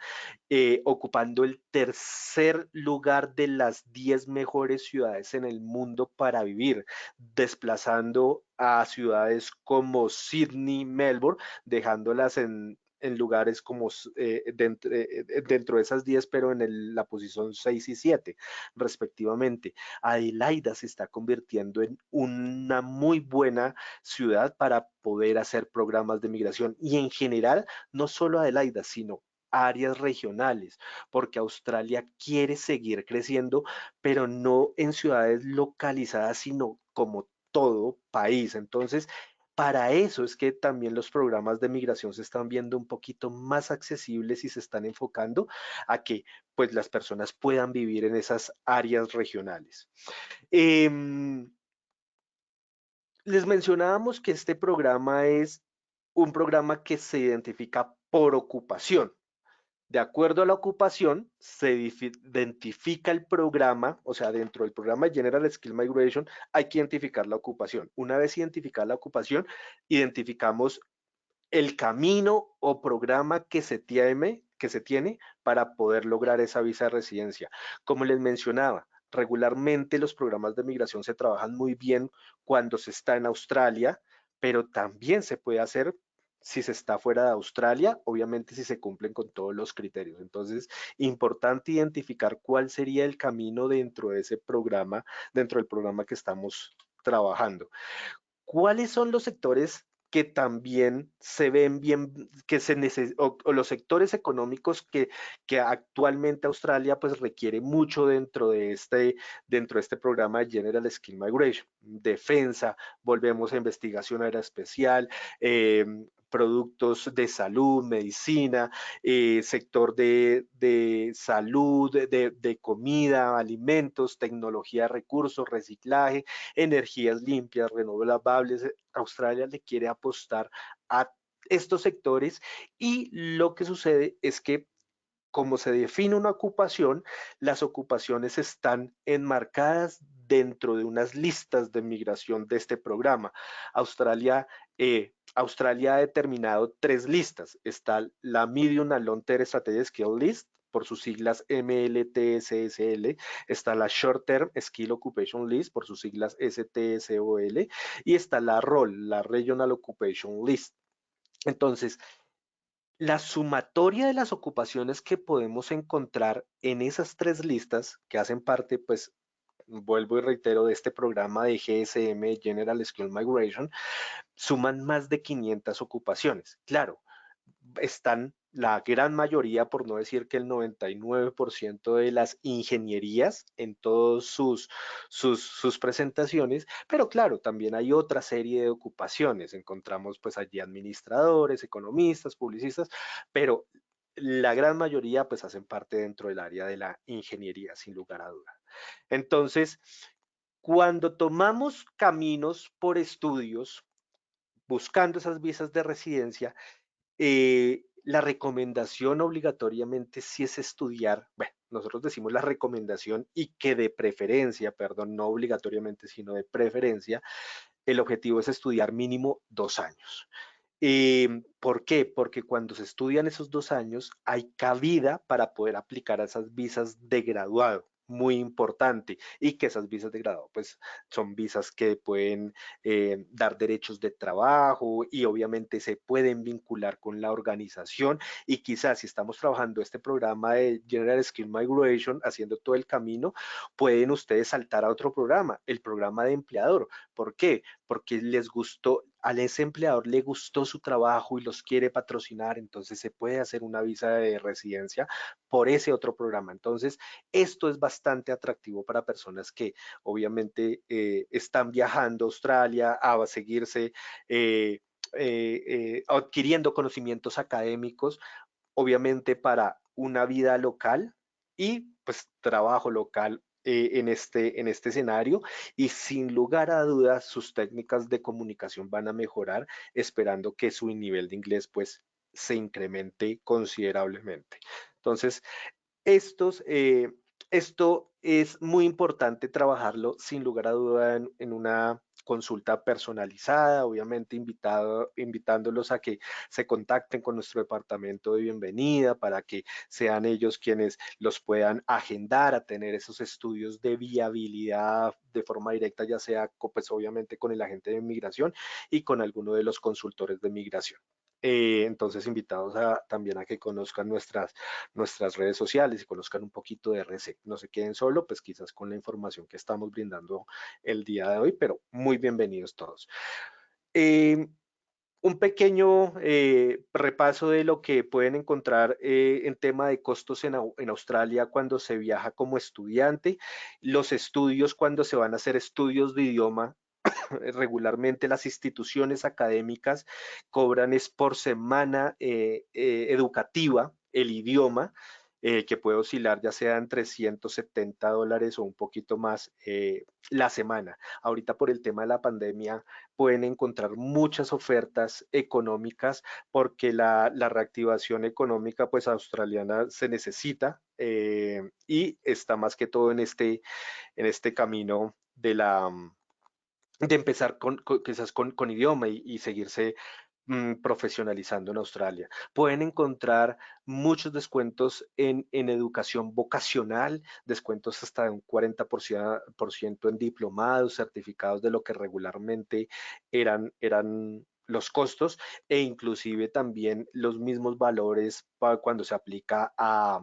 ocupando el tercer lugar de las 10 mejores ciudades en el mundo para vivir, desplazando a ciudades como Sydney, Melbourne, dejándolas en lugares como dentro de esas 10, pero en la posición 6 y 7, respectivamente. Adelaida se está convirtiendo en una muy buena ciudad para poder hacer programas de migración y en general, no solo Adelaida, sino áreas regionales, porque Australia quiere seguir creciendo, pero no en ciudades localizadas, sino como todo país. Entonces, para eso es que también los programas de migración se están viendo un poquito más accesibles y se están enfocando a que pues las personas puedan vivir en esas áreas regionales. Eh, Les mencionábamos que este programa es un programa que se identifica por ocupación. De acuerdo a la ocupación, se identifica el programa, o sea, dentro del programa General Skill Migration hay que identificar la ocupación. Una vez identificada la ocupación, identificamos el camino o programa que se tiene para poder lograr esa visa de residencia. Como les mencionaba, regularmente los programas de migración se trabajan muy bien cuando se está en Australia, pero también se puede hacer si se está fuera de Australia, obviamente si se cumplen con todos los criterios. Entonces, importante identificar cuál sería el camino dentro de ese programa, dentro del programa que estamos trabajando. ¿Cuáles son los sectores que también se ven bien, que o los sectores económicos que actualmente Australia pues requiere mucho dentro de este programa de General Skill Migration? Defensa, volvemos a investigación aeroespacial, productos de salud, medicina, sector de salud, de comida, alimentos, tecnología de recursos, reciclaje, energías limpias, renovables. Australia le quiere apostar a estos sectores y lo que sucede es que como se define una ocupación, las ocupaciones están enmarcadas dentro de unas listas de migración de este programa. Australia ha determinado 3 listas. Está la Medium and Long Term Strategic Skill List, por sus siglas MLTSSL, está la Short Term Skill Occupation List, por sus siglas STSOL, y está la ROL, la Regional Occupation List. Entonces, la sumatoria de las ocupaciones que podemos encontrar en esas 3 listas que hacen parte, pues, vuelvo y reitero, de este programa de GSM, General Skill Migration, suman más de 500 ocupaciones. Claro, están la gran mayoría, por no decir que el 99% de las ingenierías en todas sus presentaciones, pero claro, también hay otra serie de ocupaciones. Encontramos pues allí administradores, economistas, publicistas, pero la gran mayoría pues hacen parte dentro del área de la ingeniería, sin lugar a duda. Entonces, cuando tomamos caminos por estudios, buscando esas visas de residencia, la recomendación obligatoriamente sí es estudiar, bueno, nosotros decimos la recomendación y que de preferencia, perdón, no obligatoriamente, sino de preferencia, el objetivo es estudiar mínimo 2 años. ¿Por qué? Porque cuando se estudian esos 2 años hay cabida para poder aplicar a esas visas de graduado. Muy importante, y que esas visas de grado pues son visas que pueden dar derechos de trabajo y obviamente se pueden vincular con la organización, y quizás si estamos trabajando este programa de General Skill Migration, haciendo todo el camino, pueden ustedes saltar a otro programa, el programa de empleador. ¿Por qué? Porque les gustó, a ese empleador le gustó su trabajo y los quiere patrocinar, entonces se puede hacer una visa de residencia por ese otro programa. Entonces, esto es bastante atractivo para personas que obviamente están viajando a Australia a seguirse adquiriendo conocimientos académicos, obviamente para una vida local y pues trabajo local en este escenario, y sin lugar a dudas sus técnicas de comunicación van a mejorar, esperando que su nivel de inglés pues se incremente considerablemente. Entonces, estos, esto es muy importante trabajarlo sin lugar a duda en una consulta personalizada, obviamente invitándolos a que se contacten con nuestro departamento de bienvenida para que sean ellos quienes los puedan agendar a tener esos estudios de viabilidad de forma directa, ya sea pues obviamente con el agente de migración y con alguno de los consultores de migración. Entonces, invitados también a que conozcan nuestras redes sociales y conozcan un poquito de RC. No se queden solo, pues quizás con la información que estamos brindando el día de hoy, pero muy bienvenidos todos. Un pequeño repaso de lo que pueden encontrar en tema de costos en Australia cuando se viaja como estudiante, los estudios cuando se van a hacer estudios de idioma. Regularmente las instituciones académicas cobran es por semana educativa el idioma, que puede oscilar ya sea entre $170 o un poquito más la semana. Ahorita por el tema de la pandemia pueden encontrar muchas ofertas económicas porque la reactivación económica pues australiana se necesita y está más que todo en este camino de empezar quizás con idioma y seguirse profesionalizando en Australia. Pueden encontrar muchos descuentos en educación vocacional, descuentos hasta de un 40% en diplomados, certificados de lo que regularmente eran los costos e inclusive también los mismos valores cuando se aplica a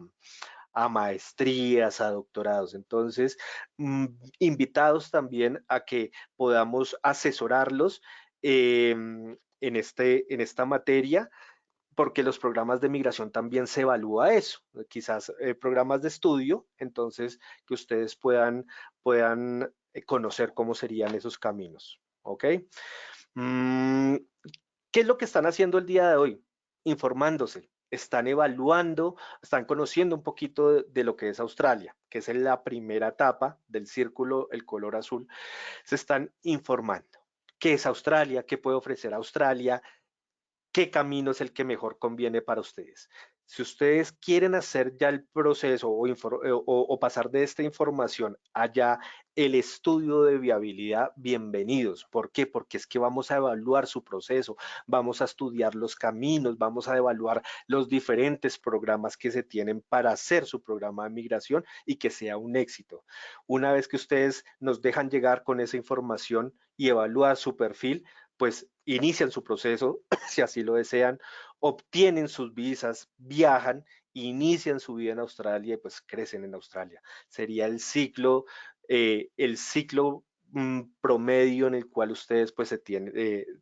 maestrías, a doctorados. Entonces, invitados también a que podamos asesorarlos en esta materia, porque los programas de migración también se evalúa eso, quizás programas de estudio, entonces que ustedes puedan conocer cómo serían esos caminos, ¿ok? Mm, ¿Qué es lo que están haciendo el día de hoy? Informándose, están evaluando, están conociendo un poquito de lo que es Australia, que es la primera etapa del círculo, el color azul. Se están informando. ¿Qué es Australia? ¿Qué puede ofrecer Australia? ¿Qué camino es el que mejor conviene para ustedes? Si ustedes quieren hacer ya el proceso o pasar de esta información allá el estudio de viabilidad, bienvenidos. ¿Por qué? Porque es que vamos a evaluar su proceso, vamos a estudiar los caminos, vamos a evaluar los diferentes programas que se tienen para hacer su programa de migración y que sea un éxito. Una vez que ustedes nos dejan llegar con esa información y evaluar su perfil, pues inician su proceso, si así lo desean, obtienen sus visas, viajan, inician su vida en Australia y pues crecen en Australia. Sería el ciclo promedio en el cual ustedes pues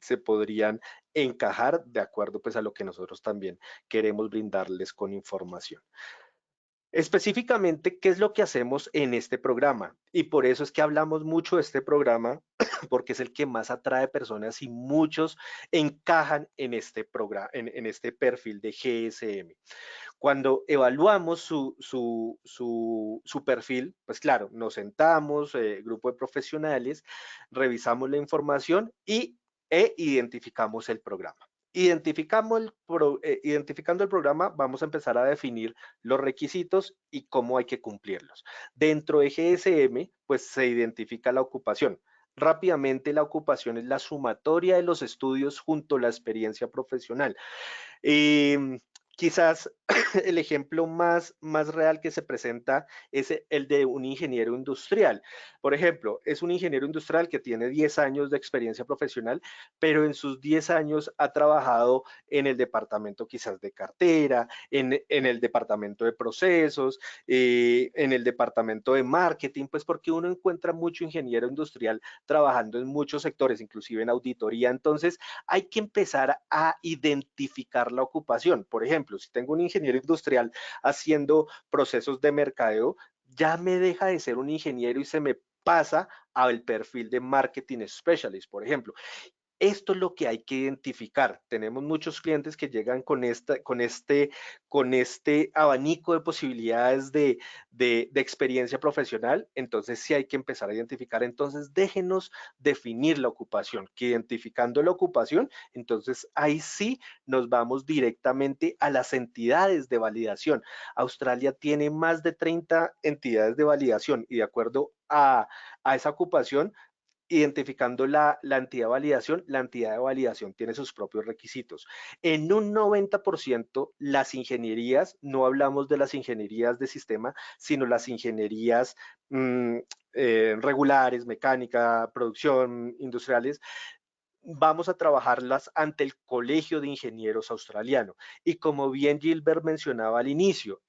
se podrían encajar de acuerdo pues a lo que nosotros también queremos brindarles con información. Específicamente, ¿qué es lo que hacemos en este programa? Y por eso es que hablamos mucho de este programa, porque es el que más atrae personas y muchos encajan en este programa, en este perfil de GSM. Cuando evaluamos su perfil, pues claro, nos sentamos, grupo de profesionales, revisamos la información e identificamos el programa. Identificando el programa, vamos a empezar a definir los requisitos y cómo hay que cumplirlos. Dentro de GSM, pues se identifica la ocupación. Rápidamente, la ocupación es la sumatoria de los estudios junto a la experiencia profesional. Quizás el ejemplo más real que se presenta es el de un ingeniero industrial. Por ejemplo, es un ingeniero industrial que tiene 10 años de experiencia profesional, pero en sus 10 años ha trabajado en el departamento quizás de cartera, en el departamento de procesos, en el departamento de marketing, pues porque uno encuentra mucho ingeniero industrial trabajando en muchos sectores, inclusive en auditoría. Entonces, hay que empezar a identificar la ocupación. Por ejemplo, si tengo un ingeniero industrial haciendo procesos de mercadeo, ya me deja de ser un ingeniero y se me pasa al perfil de marketing specialist, por ejemplo. Esto es lo que hay que identificar. Tenemos muchos clientes que llegan con este abanico de posibilidades de experiencia profesional, entonces sí hay que empezar a identificar. Entonces déjenos definir la ocupación, que identificando la ocupación, entonces ahí sí nos vamos directamente a las entidades de validación. Australia tiene más de 30 entidades de validación y de acuerdo a esa ocupación, identificando la entidad de validación tiene sus propios requisitos. En un 90% las ingenierías, no hablamos de las ingenierías de sistema, sino las ingenierías regulares, mecánica, producción, industriales, vamos a trabajarlas ante el Colegio de Ingenieros Australiano. Y como bien Gilbert mencionaba al inicio,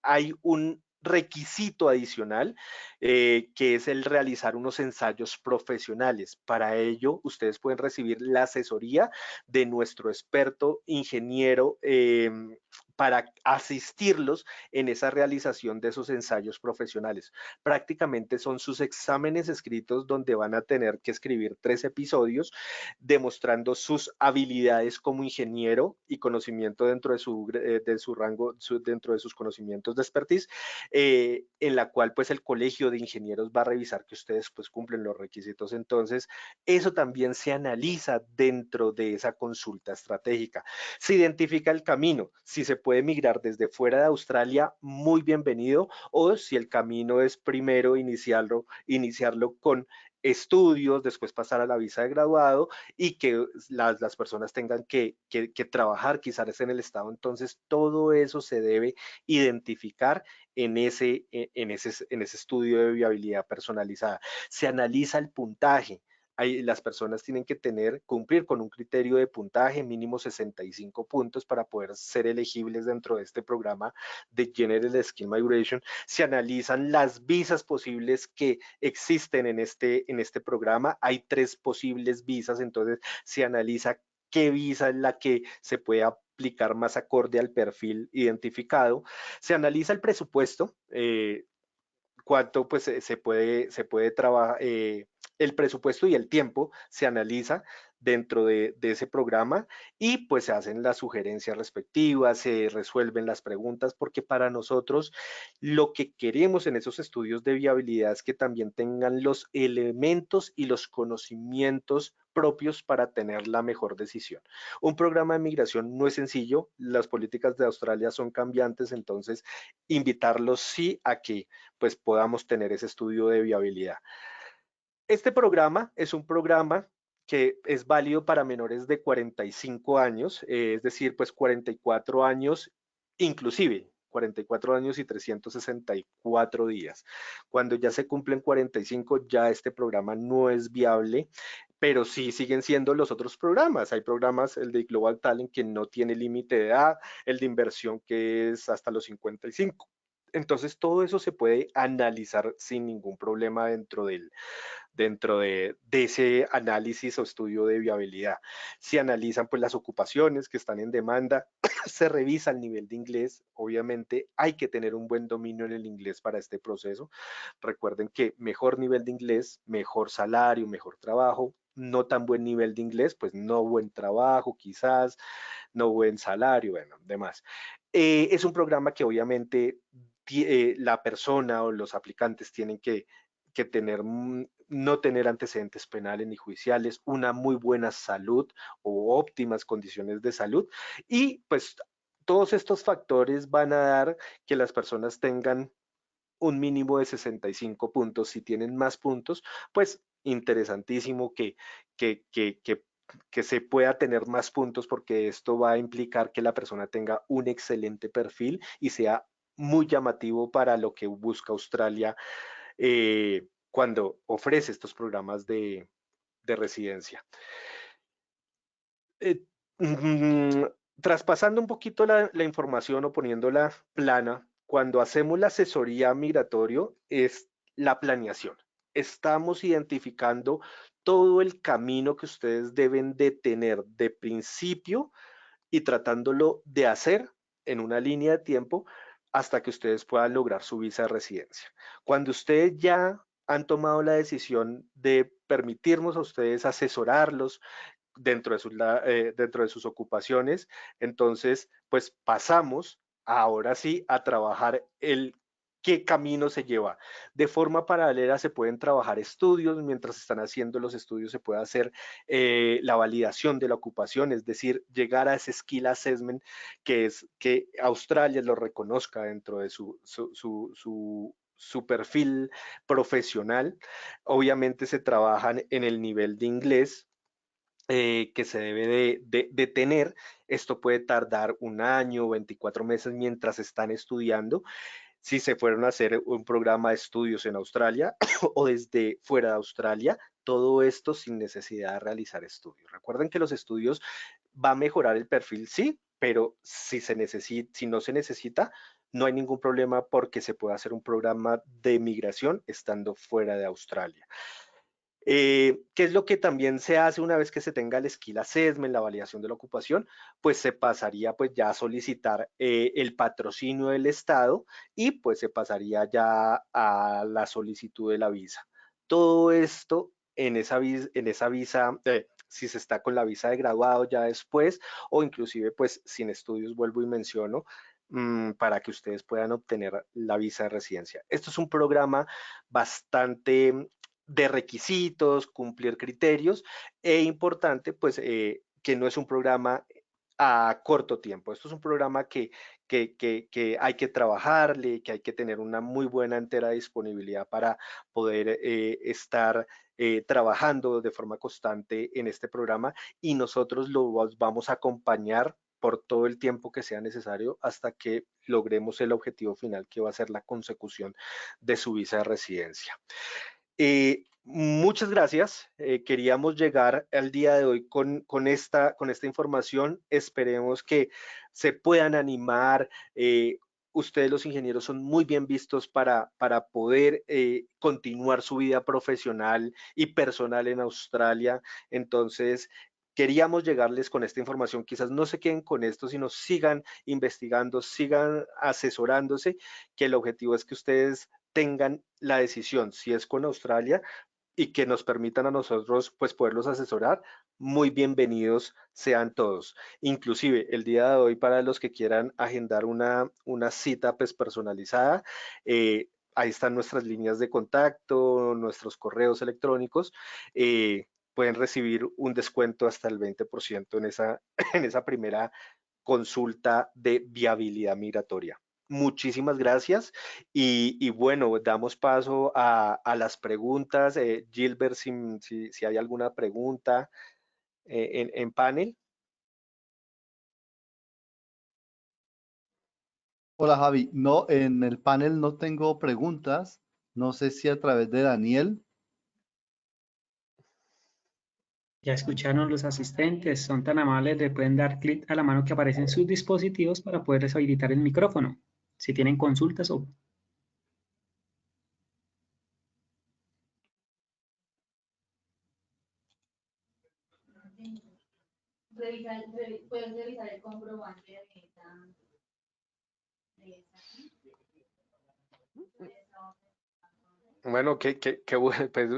hay un requisito adicional que es el realizar unos ensayos profesionales. Para ello, ustedes pueden recibir la asesoría de nuestro experto ingeniero para asistirlos en esa realización de esos ensayos profesionales. Prácticamente son sus exámenes escritos donde van a tener que escribir 3 episodios demostrando sus habilidades como ingeniero y conocimiento dentro de su rango, dentro de sus conocimientos de expertise, en la cual pues el Colegio de Ingenieros va a revisar que ustedes pues cumplen los requisitos. Entonces, eso también se analiza dentro de esa consulta estratégica. Se identifica el camino, si se puede migrar desde fuera de Australia, muy bienvenido, o si el camino es primero iniciarlo con estudios, después pasar a la visa de graduado y que las personas tengan que trabajar quizás en el estado. Entonces, todo eso se debe identificar en ese estudio de viabilidad personalizada. Se analiza el puntaje. Las personas tienen que cumplir con un criterio de puntaje mínimo 65 puntos para poder ser elegibles dentro de este programa de General Skill Migration. Se analizan las visas posibles que existen en este programa. Hay 3 posibles visas, entonces se analiza qué visa es la que se puede aplicar más acorde al perfil identificado. Se analiza el presupuesto, cuánto pues se puede trabajar, el presupuesto y el tiempo se analiza dentro de ese programa y pues se hacen las sugerencias respectivas, se resuelven las preguntas, porque para nosotros lo que queremos en esos estudios de viabilidad es que también tengan los elementos y los conocimientos propios para tener la mejor decisión. Un programa de migración no es sencillo, las políticas de Australia son cambiantes, entonces invitarlos sí a que pues podamos tener ese estudio de viabilidad. Este programa es un programa que es válido para menores de 45 años, es decir, pues 44 años inclusive, 44 años y 364 días. Cuando ya se cumplen 45, ya este programa no es viable, pero sí siguen siendo los otros programas. Hay programas, el de Global Talent, que no tiene límite de edad, el de inversión que es hasta los 55. Entonces, todo eso se puede analizar sin ningún problema dentro de ese análisis o estudio de viabilidad. Se analizan pues las ocupaciones que están en demanda, se revisa el nivel de inglés, obviamente hay que tener un buen dominio en el inglés para este proceso. Recuerden que mejor nivel de inglés, mejor salario, mejor trabajo, no tan buen nivel de inglés, pues no buen trabajo quizás, no buen salario, bueno, demás. Es un programa que obviamente la persona o los aplicantes tienen que tener, no tener antecedentes penales ni judiciales, una muy buena salud o óptimas condiciones de salud y pues todos estos factores van a dar que las personas tengan un mínimo de 65 puntos. Si tienen más puntos, pues interesantísimo que se pueda tener más puntos porque esto va a implicar que la persona tenga un excelente perfil y sea muy llamativo para lo que busca Australia cuando ofrece estos programas de residencia. Eh, mm, Traspasando un poquito la información o poniéndola plana, cuando hacemos la asesoría migratorio es la planeación. Estamos identificando todo el camino que ustedes deben de tener de principio y tratándolo de hacer en una línea de tiempo hasta que ustedes puedan lograr su visa de residencia. Cuando ustedes ya han tomado la decisión de permitirnos a ustedes asesorarlos dentro de sus ocupaciones, entonces pues pasamos ahora sí a trabajar qué camino se lleva. De forma paralela se pueden trabajar estudios, mientras están haciendo los estudios se puede hacer la validación de la ocupación, es decir, llegar a ese skill assessment que es que Australia lo reconozca dentro de su su perfil profesional. Obviamente se trabajan en el nivel de inglés que se debe de tener. Esto puede tardar un año, 24 meses mientras están estudiando. Si se fueron a hacer un programa de estudios en Australia o desde fuera de Australia, todo esto sin necesidad de realizar estudios. Recuerden que los estudios va a mejorar el perfil, sí, pero si no se necesita, no hay ningún problema porque se puede hacer un programa de migración estando fuera de Australia. ¿Qué es lo que también se hace una vez que se tenga el skill assessment, la validación de la ocupación? Pues se pasaría pues ya a solicitar el patrocinio del Estado y pues se pasaría ya a la solicitud de la visa. Todo esto en esa visa, si se está con la visa de graduado ya después o inclusive pues sin estudios, vuelvo y menciono, para que ustedes puedan obtener la visa de residencia. Esto es un programa bastante de requisitos, cumplir criterios e importante, pues que no es un programa a corto tiempo. Esto es un programa que hay que trabajarle, que hay que tener una muy buena entera disponibilidad para poder estar trabajando de forma constante en este programa y nosotros lo vamos a acompañar por todo el tiempo que sea necesario hasta que logremos el objetivo final que va a ser la consecución de su visa de residencia. Muchas gracias. Queríamos llegar al día de hoy con esta información. Esperemos que se puedan animar. Ustedes los ingenieros son muy bien vistos para poder continuar su vida profesional y personal en Australia. Entonces, queríamos llegarles con esta información. Quizás no se queden con esto, sino sigan investigando, sigan asesorándose, que el objetivo es que ustedes tengan la decisión, si es con Australia, y que nos permitan a nosotros pues poderlos asesorar, muy bienvenidos sean todos. Inclusive el día de hoy para los que quieran agendar una cita pues personalizada, ahí están nuestras líneas de contacto, nuestros correos electrónicos, pueden recibir un descuento hasta el 20% en esa primera consulta de viabilidad migratoria. Muchísimas gracias y bueno, damos paso a las preguntas. Gilbert, si hay alguna pregunta en panel. Hola Javi, no, en el panel no tengo preguntas. No sé si a través de Daniel. Ya escucharon los asistentes, son tan amables, le pueden dar clic a la mano que aparece en sus dispositivos para poder deshabilitar el micrófono. Si tienen consultas o... Puedes revisar el comprobante de Bueno, bueno, pues,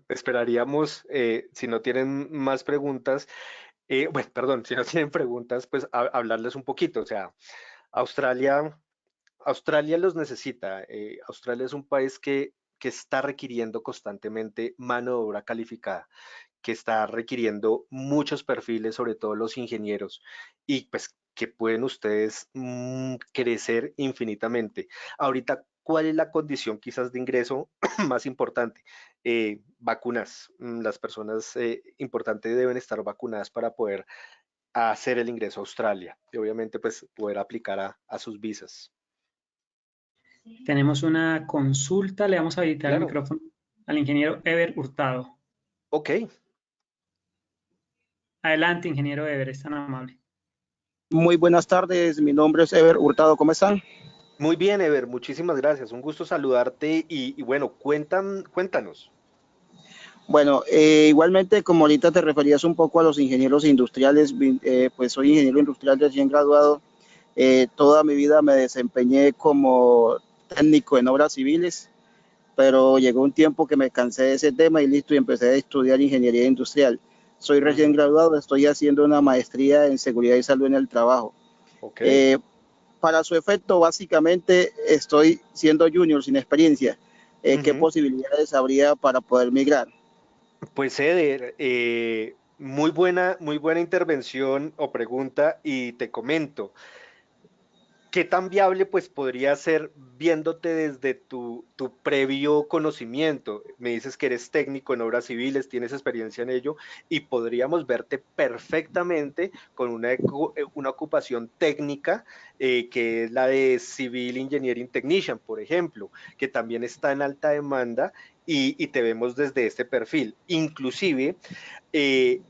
esperaríamos, si no tienen más preguntas, bueno, perdón, si no tienen preguntas, pues hablarles un poquito. O sea, Australia, Australia los necesita. Australia es un país que está requiriendo constantemente mano de obra calificada, que está requiriendo muchos perfiles, sobre todo los ingenieros, y pues que pueden ustedes crecer infinitamente. Ahorita, ¿cuál es la condición quizás de ingreso más importante? Vacunas. Las personas importantes deben estar vacunadas para poder hacer el ingreso a Australia y obviamente pues poder aplicar a sus visas. Tenemos una consulta, le vamos a habilitar el Claro, micrófono al ingeniero Ever Hurtado. ok. Adelante, ingeniero Ever, es tan amable. Muy buenas tardes, mi nombre es Ever Hurtado, ¿cómo están? Muy bien, Ever, muchísimas gracias. Un gusto saludarte y bueno, cuéntanos. Bueno, igualmente como ahorita te referías un poco a los ingenieros industriales, pues soy ingeniero industrial recién graduado. Toda mi vida me desempeñé como técnico en obras civiles, pero llegó un tiempo que me cansé de ese tema y listo, y empecé a estudiar ingeniería industrial. Soy recién Ujú, graduado, estoy haciendo una maestría en seguridad y salud en el trabajo. ok, Eh, para su efecto, básicamente estoy siendo junior sin experiencia. ¿Qué ujú. posibilidades habría para poder migrar? Pues Eder, muy buena intervención o pregunta y te comento. ¿Qué tan viable pues podría ser viéndote desde tu previo conocimiento? Me dices que eres técnico en obras civiles, tienes experiencia en ello y podríamos verte perfectamente con una ocupación técnica que es la de Civil Engineering Technician, por ejemplo, que también está en alta demanda y te vemos desde este perfil. Inclusive,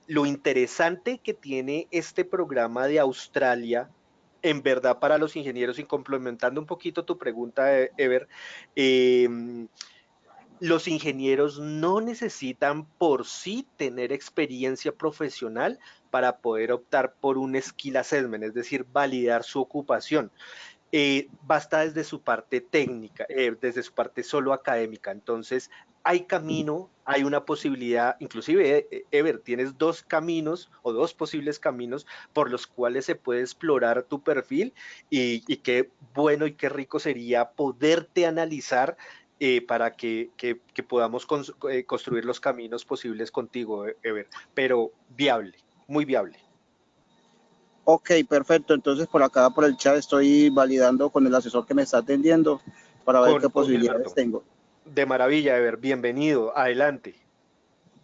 lo interesante que tiene este programa de Australia, en verdad para los ingenieros, y complementando un poquito tu pregunta, Ever, eh, los ingenieros no necesitan por sí tener experiencia profesional para poder optar por un skill assessment, es decir, validar su ocupación. Basta desde su parte técnica, desde su parte solo académica. Entonces, hay camino, hay una posibilidad, inclusive, Ever, tienes dos caminos o dos posibles caminos por los cuales se puede explorar tu perfil y qué bueno y qué rico sería poderte analizar para que podamos construir los caminos posibles contigo, Ever, pero viable, muy viable. Ok, perfecto. Entonces por acá, por el chat, estoy validando con el asesor que me está atendiendo para ver qué posibilidades Gilberto, tengo. de maravilla, Ever, bienvenido, adelante.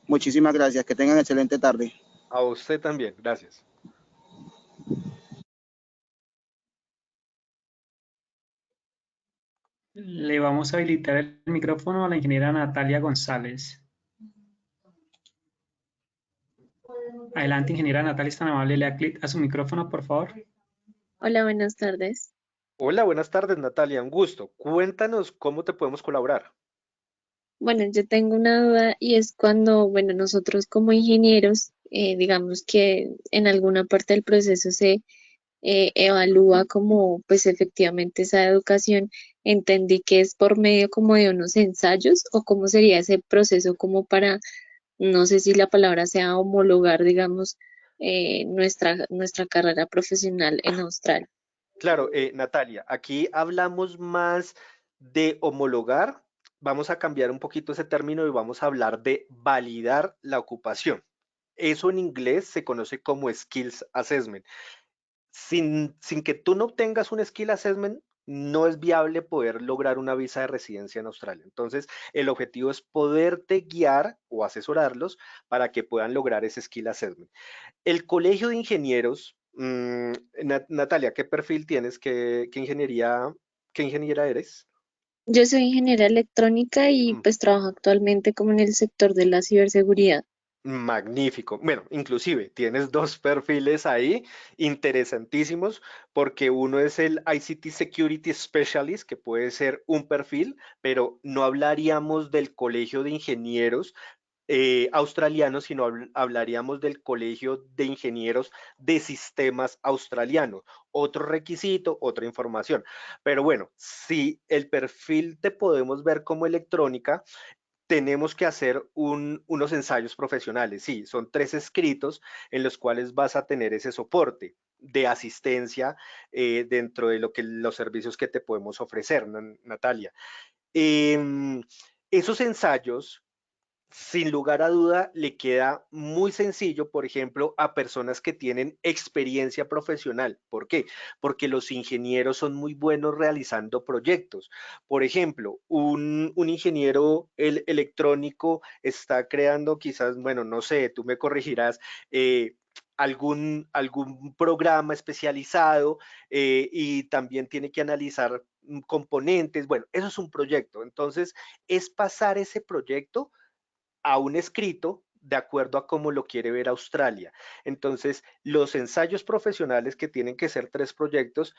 Muchísimas gracias. Que tengan excelente tarde. A usted también, gracias. Le vamos a habilitar el micrófono a la ingeniera Natalia González. Adelante, ingeniera Natalia, es tan amable, le da clic a su micrófono, por favor. Hola, buenas tardes. Hola, buenas tardes, Natalia, un gusto. Cuéntanos cómo te podemos colaborar. Bueno, yo tengo una duda y es cuando, bueno, nosotros como ingenieros, digamos que en alguna parte del proceso se evalúa como pues efectivamente esa educación, entendí que es por medio como de unos ensayos o cómo sería ese proceso como para, no sé si la palabra sea homologar, digamos, nuestra carrera profesional en Australia. Claro, Natalia, aquí hablamos más de homologar. Vamos a cambiar un poquito ese término y vamos a hablar de validar la ocupación. Eso en inglés se conoce como Skills Assessment. Sin que tú no obtengas un Skill Assessment, no es viable poder lograr una visa de residencia en Australia. Entonces, el objetivo es poderte guiar o asesorarlos para que puedan lograr ese Skill Assessment. El Colegio de Ingenieros, Natalia, ¿qué perfil tienes? ¿Qué ingeniera eres? Yo soy ingeniera electrónica y Mm, pues trabajo actualmente como en el sector de la ciberseguridad. Magnífico. Bueno, inclusive tienes dos perfiles ahí interesantísimos porque uno es el ICT Security Specialist, que puede ser un perfil, pero no hablaríamos del Colegio de Ingenieros australianos, sino hablaríamos del Colegio de Ingenieros de Sistemas Australiano. Otro requisito, otra información. Pero bueno, si el perfil te podemos ver como electrónica, tenemos que hacer unos ensayos profesionales. Sí, son 3 escritos en los cuales vas a tener ese soporte de asistencia dentro de lo que los servicios que te podemos ofrecer, Natalia. Em, esos ensayos, sin lugar a duda, le queda muy sencillo, por ejemplo, a personas que tienen experiencia profesional. ¿Por qué? Porque los ingenieros son muy buenos realizando proyectos. Por ejemplo, un ingeniero electrónico está creando quizás, bueno, no sé, tú me corregirás, algún programa especializado y también tiene que analizar componentes. Bueno, eso es un proyecto. Entonces, es pasar ese proyecto a un escrito de acuerdo a cómo lo quiere ver Australia. Entonces, los ensayos profesionales, que tienen que ser 3 proyectos,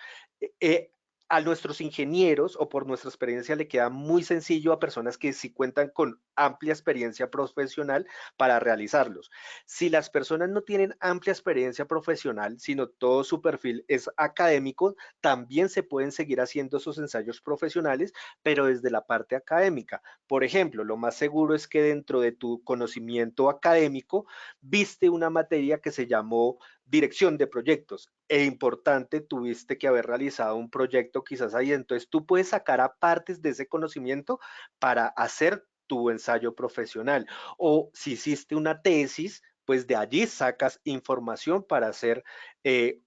a nuestros ingenieros o por nuestra experiencia le queda muy sencillo a personas que sí cuentan con amplia experiencia profesional para realizarlos. Si las personas no tienen amplia experiencia profesional, sino todo su perfil es académico, también se pueden seguir haciendo esos ensayos profesionales, pero desde la parte académica. Por ejemplo, lo más seguro es que dentro de tu conocimiento académico viste una materia que se llamó dirección de proyectos e importante, tuviste que haber realizado un proyecto quizás ahí. Entonces tú puedes sacar a partes de ese conocimiento para hacer tu ensayo profesional. O si hiciste una tesis, pues de allí sacas información para hacer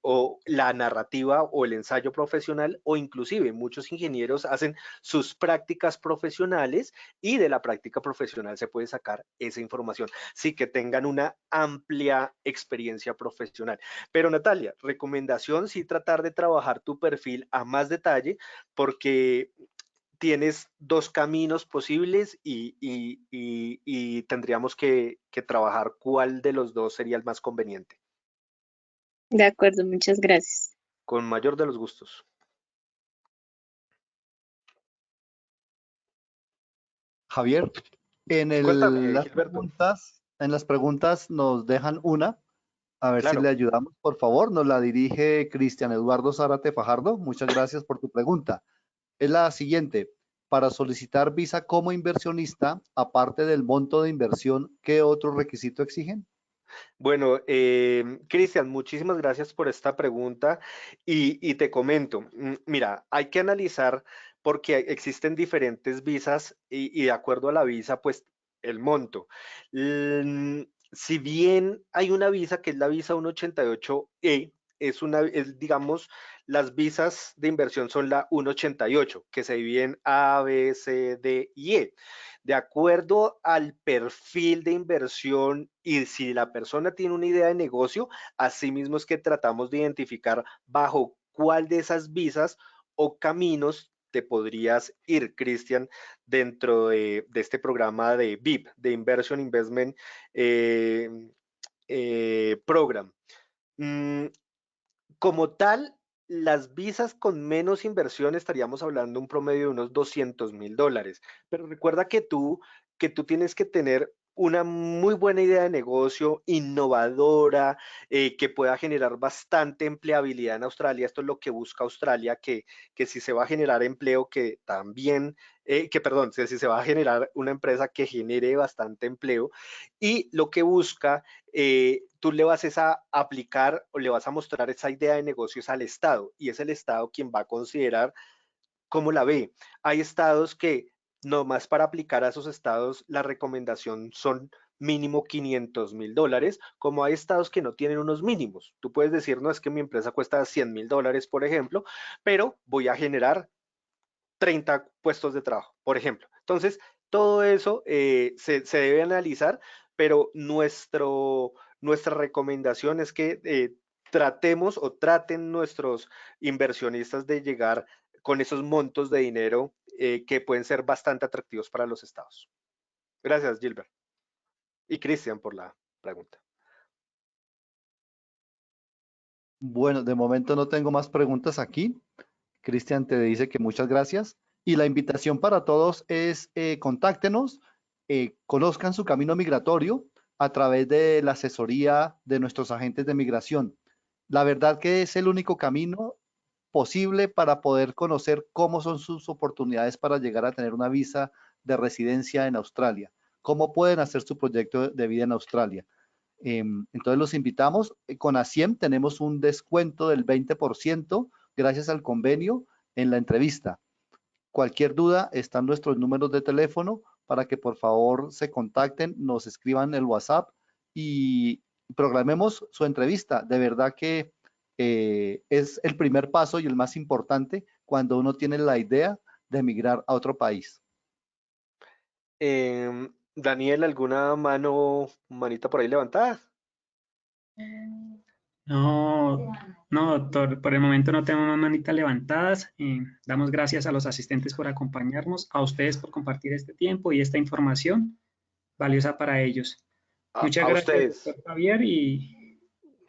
o la narrativa o el ensayo profesional, o inclusive muchos ingenieros hacen sus prácticas profesionales y de la práctica profesional se puede sacar esa información, sí que tengan una amplia experiencia profesional. Pero Natalia, recomendación sí tratar de trabajar tu perfil a más detalle, porque tienes dos caminos posibles y tendríamos que trabajar cuál de los dos sería el más conveniente. De acuerdo, muchas gracias. Con mayor de los gustos. Javier, Cuéntame, Gilberto. en las preguntas nos dejan una, a ver si le Claro. ayudamos, por favor. Nos la dirige Cristian Eduardo Zárate Fajardo. Muchas gracias por tu pregunta. Es la siguiente. Para solicitar visa como inversionista, aparte del monto de inversión, ¿qué otro requisito exigen? Bueno, Cristian, muchísimas gracias por esta pregunta y te comento, mira, hay que analizar porque existen diferentes visas y de acuerdo a la visa, pues el monto. Si bien hay una visa que es la visa 188E, digamos, las visas de inversión son la 188, que se dividen en A, B, C, D y E. De acuerdo al perfil de inversión y si la persona tiene una idea de negocio, así mismo es que tratamos de identificar bajo cuál de esas visas o caminos te podrías ir, Cristian, dentro de este programa de VIP, de Inversion Investment eh, Program. Mm, Como tal, las visas con menos inversión estaríamos hablando un promedio de unos $200,000. Pero recuerda que tú tienes que tener una muy buena idea de negocio, innovadora, que pueda generar bastante empleabilidad en Australia. Esto es lo que busca Australia, que si se va a generar empleo, que también, perdón, si se va a generar una empresa que genere bastante empleo. Y lo que busca tú le vas a aplicar o le vas a mostrar esa idea de negocios al Estado y es el Estado quien va a considerar cómo la ve. Hay estados que nomás para aplicar a esos estados la recomendación son mínimo $500,000, como hay estados que no tienen unos mínimos. Tú puedes decir, no, es que mi empresa cuesta $100,000, por ejemplo, pero voy a generar 30 puestos de trabajo, por ejemplo. Entonces, todo eso se debe analizar, pero nuestra recomendación es que tratemos o traten nuestros inversionistas de llegar con esos montos de dinero que pueden ser bastante atractivos para los estados. Gracias, Gilbert. Y Cristian por la pregunta. Bueno, de momento no tengo más preguntas aquí. Cristian te dice que muchas gracias. Y la invitación para todos es contáctenos, conozcan su camino migratorio a través de la asesoría de nuestros agentes de migración. La verdad que es el único camino posible para poder conocer cómo son sus oportunidades para llegar a tener una visa de residencia en Australia, cómo pueden hacer su proyecto de vida en Australia. Entonces los invitamos. Con ASIEM tenemos un descuento del 20% gracias al convenio en la entrevista. Cualquier duda, están nuestros números de teléfono para que por favor se contacten, nos escriban el WhatsApp y programemos su entrevista. De verdad que es el primer paso y el más importante cuando uno tiene la idea de emigrar a otro país. Daniel, ¿alguna manita por ahí levantada? No, no, doctor, por el momento no tenemos más manitas levantadas. Damos gracias a los asistentes por acompañarnos, a ustedes por compartir este tiempo y esta información valiosa para ellos. Muchas A gracias, ustedes. doctor Javier, y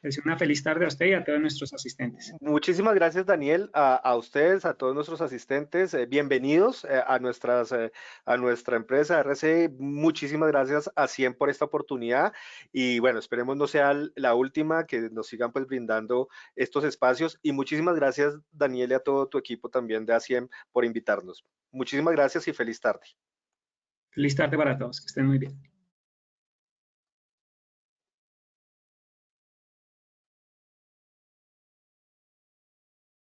deseo una feliz tarde a usted y a todos nuestros asistentes. Muchísimas gracias, Daniel, a ustedes, a todos nuestros asistentes. Bienvenidos a nuestra empresa RC. Muchísimas gracias a CIEM por esta oportunidad y bueno, esperemos no sea la última, que nos sigan pues brindando estos espacios y muchísimas gracias, Daniel, y a todo tu equipo también de ASIEM por invitarnos. Muchísimas gracias y feliz tarde. Feliz tarde para todos, que estén muy bien.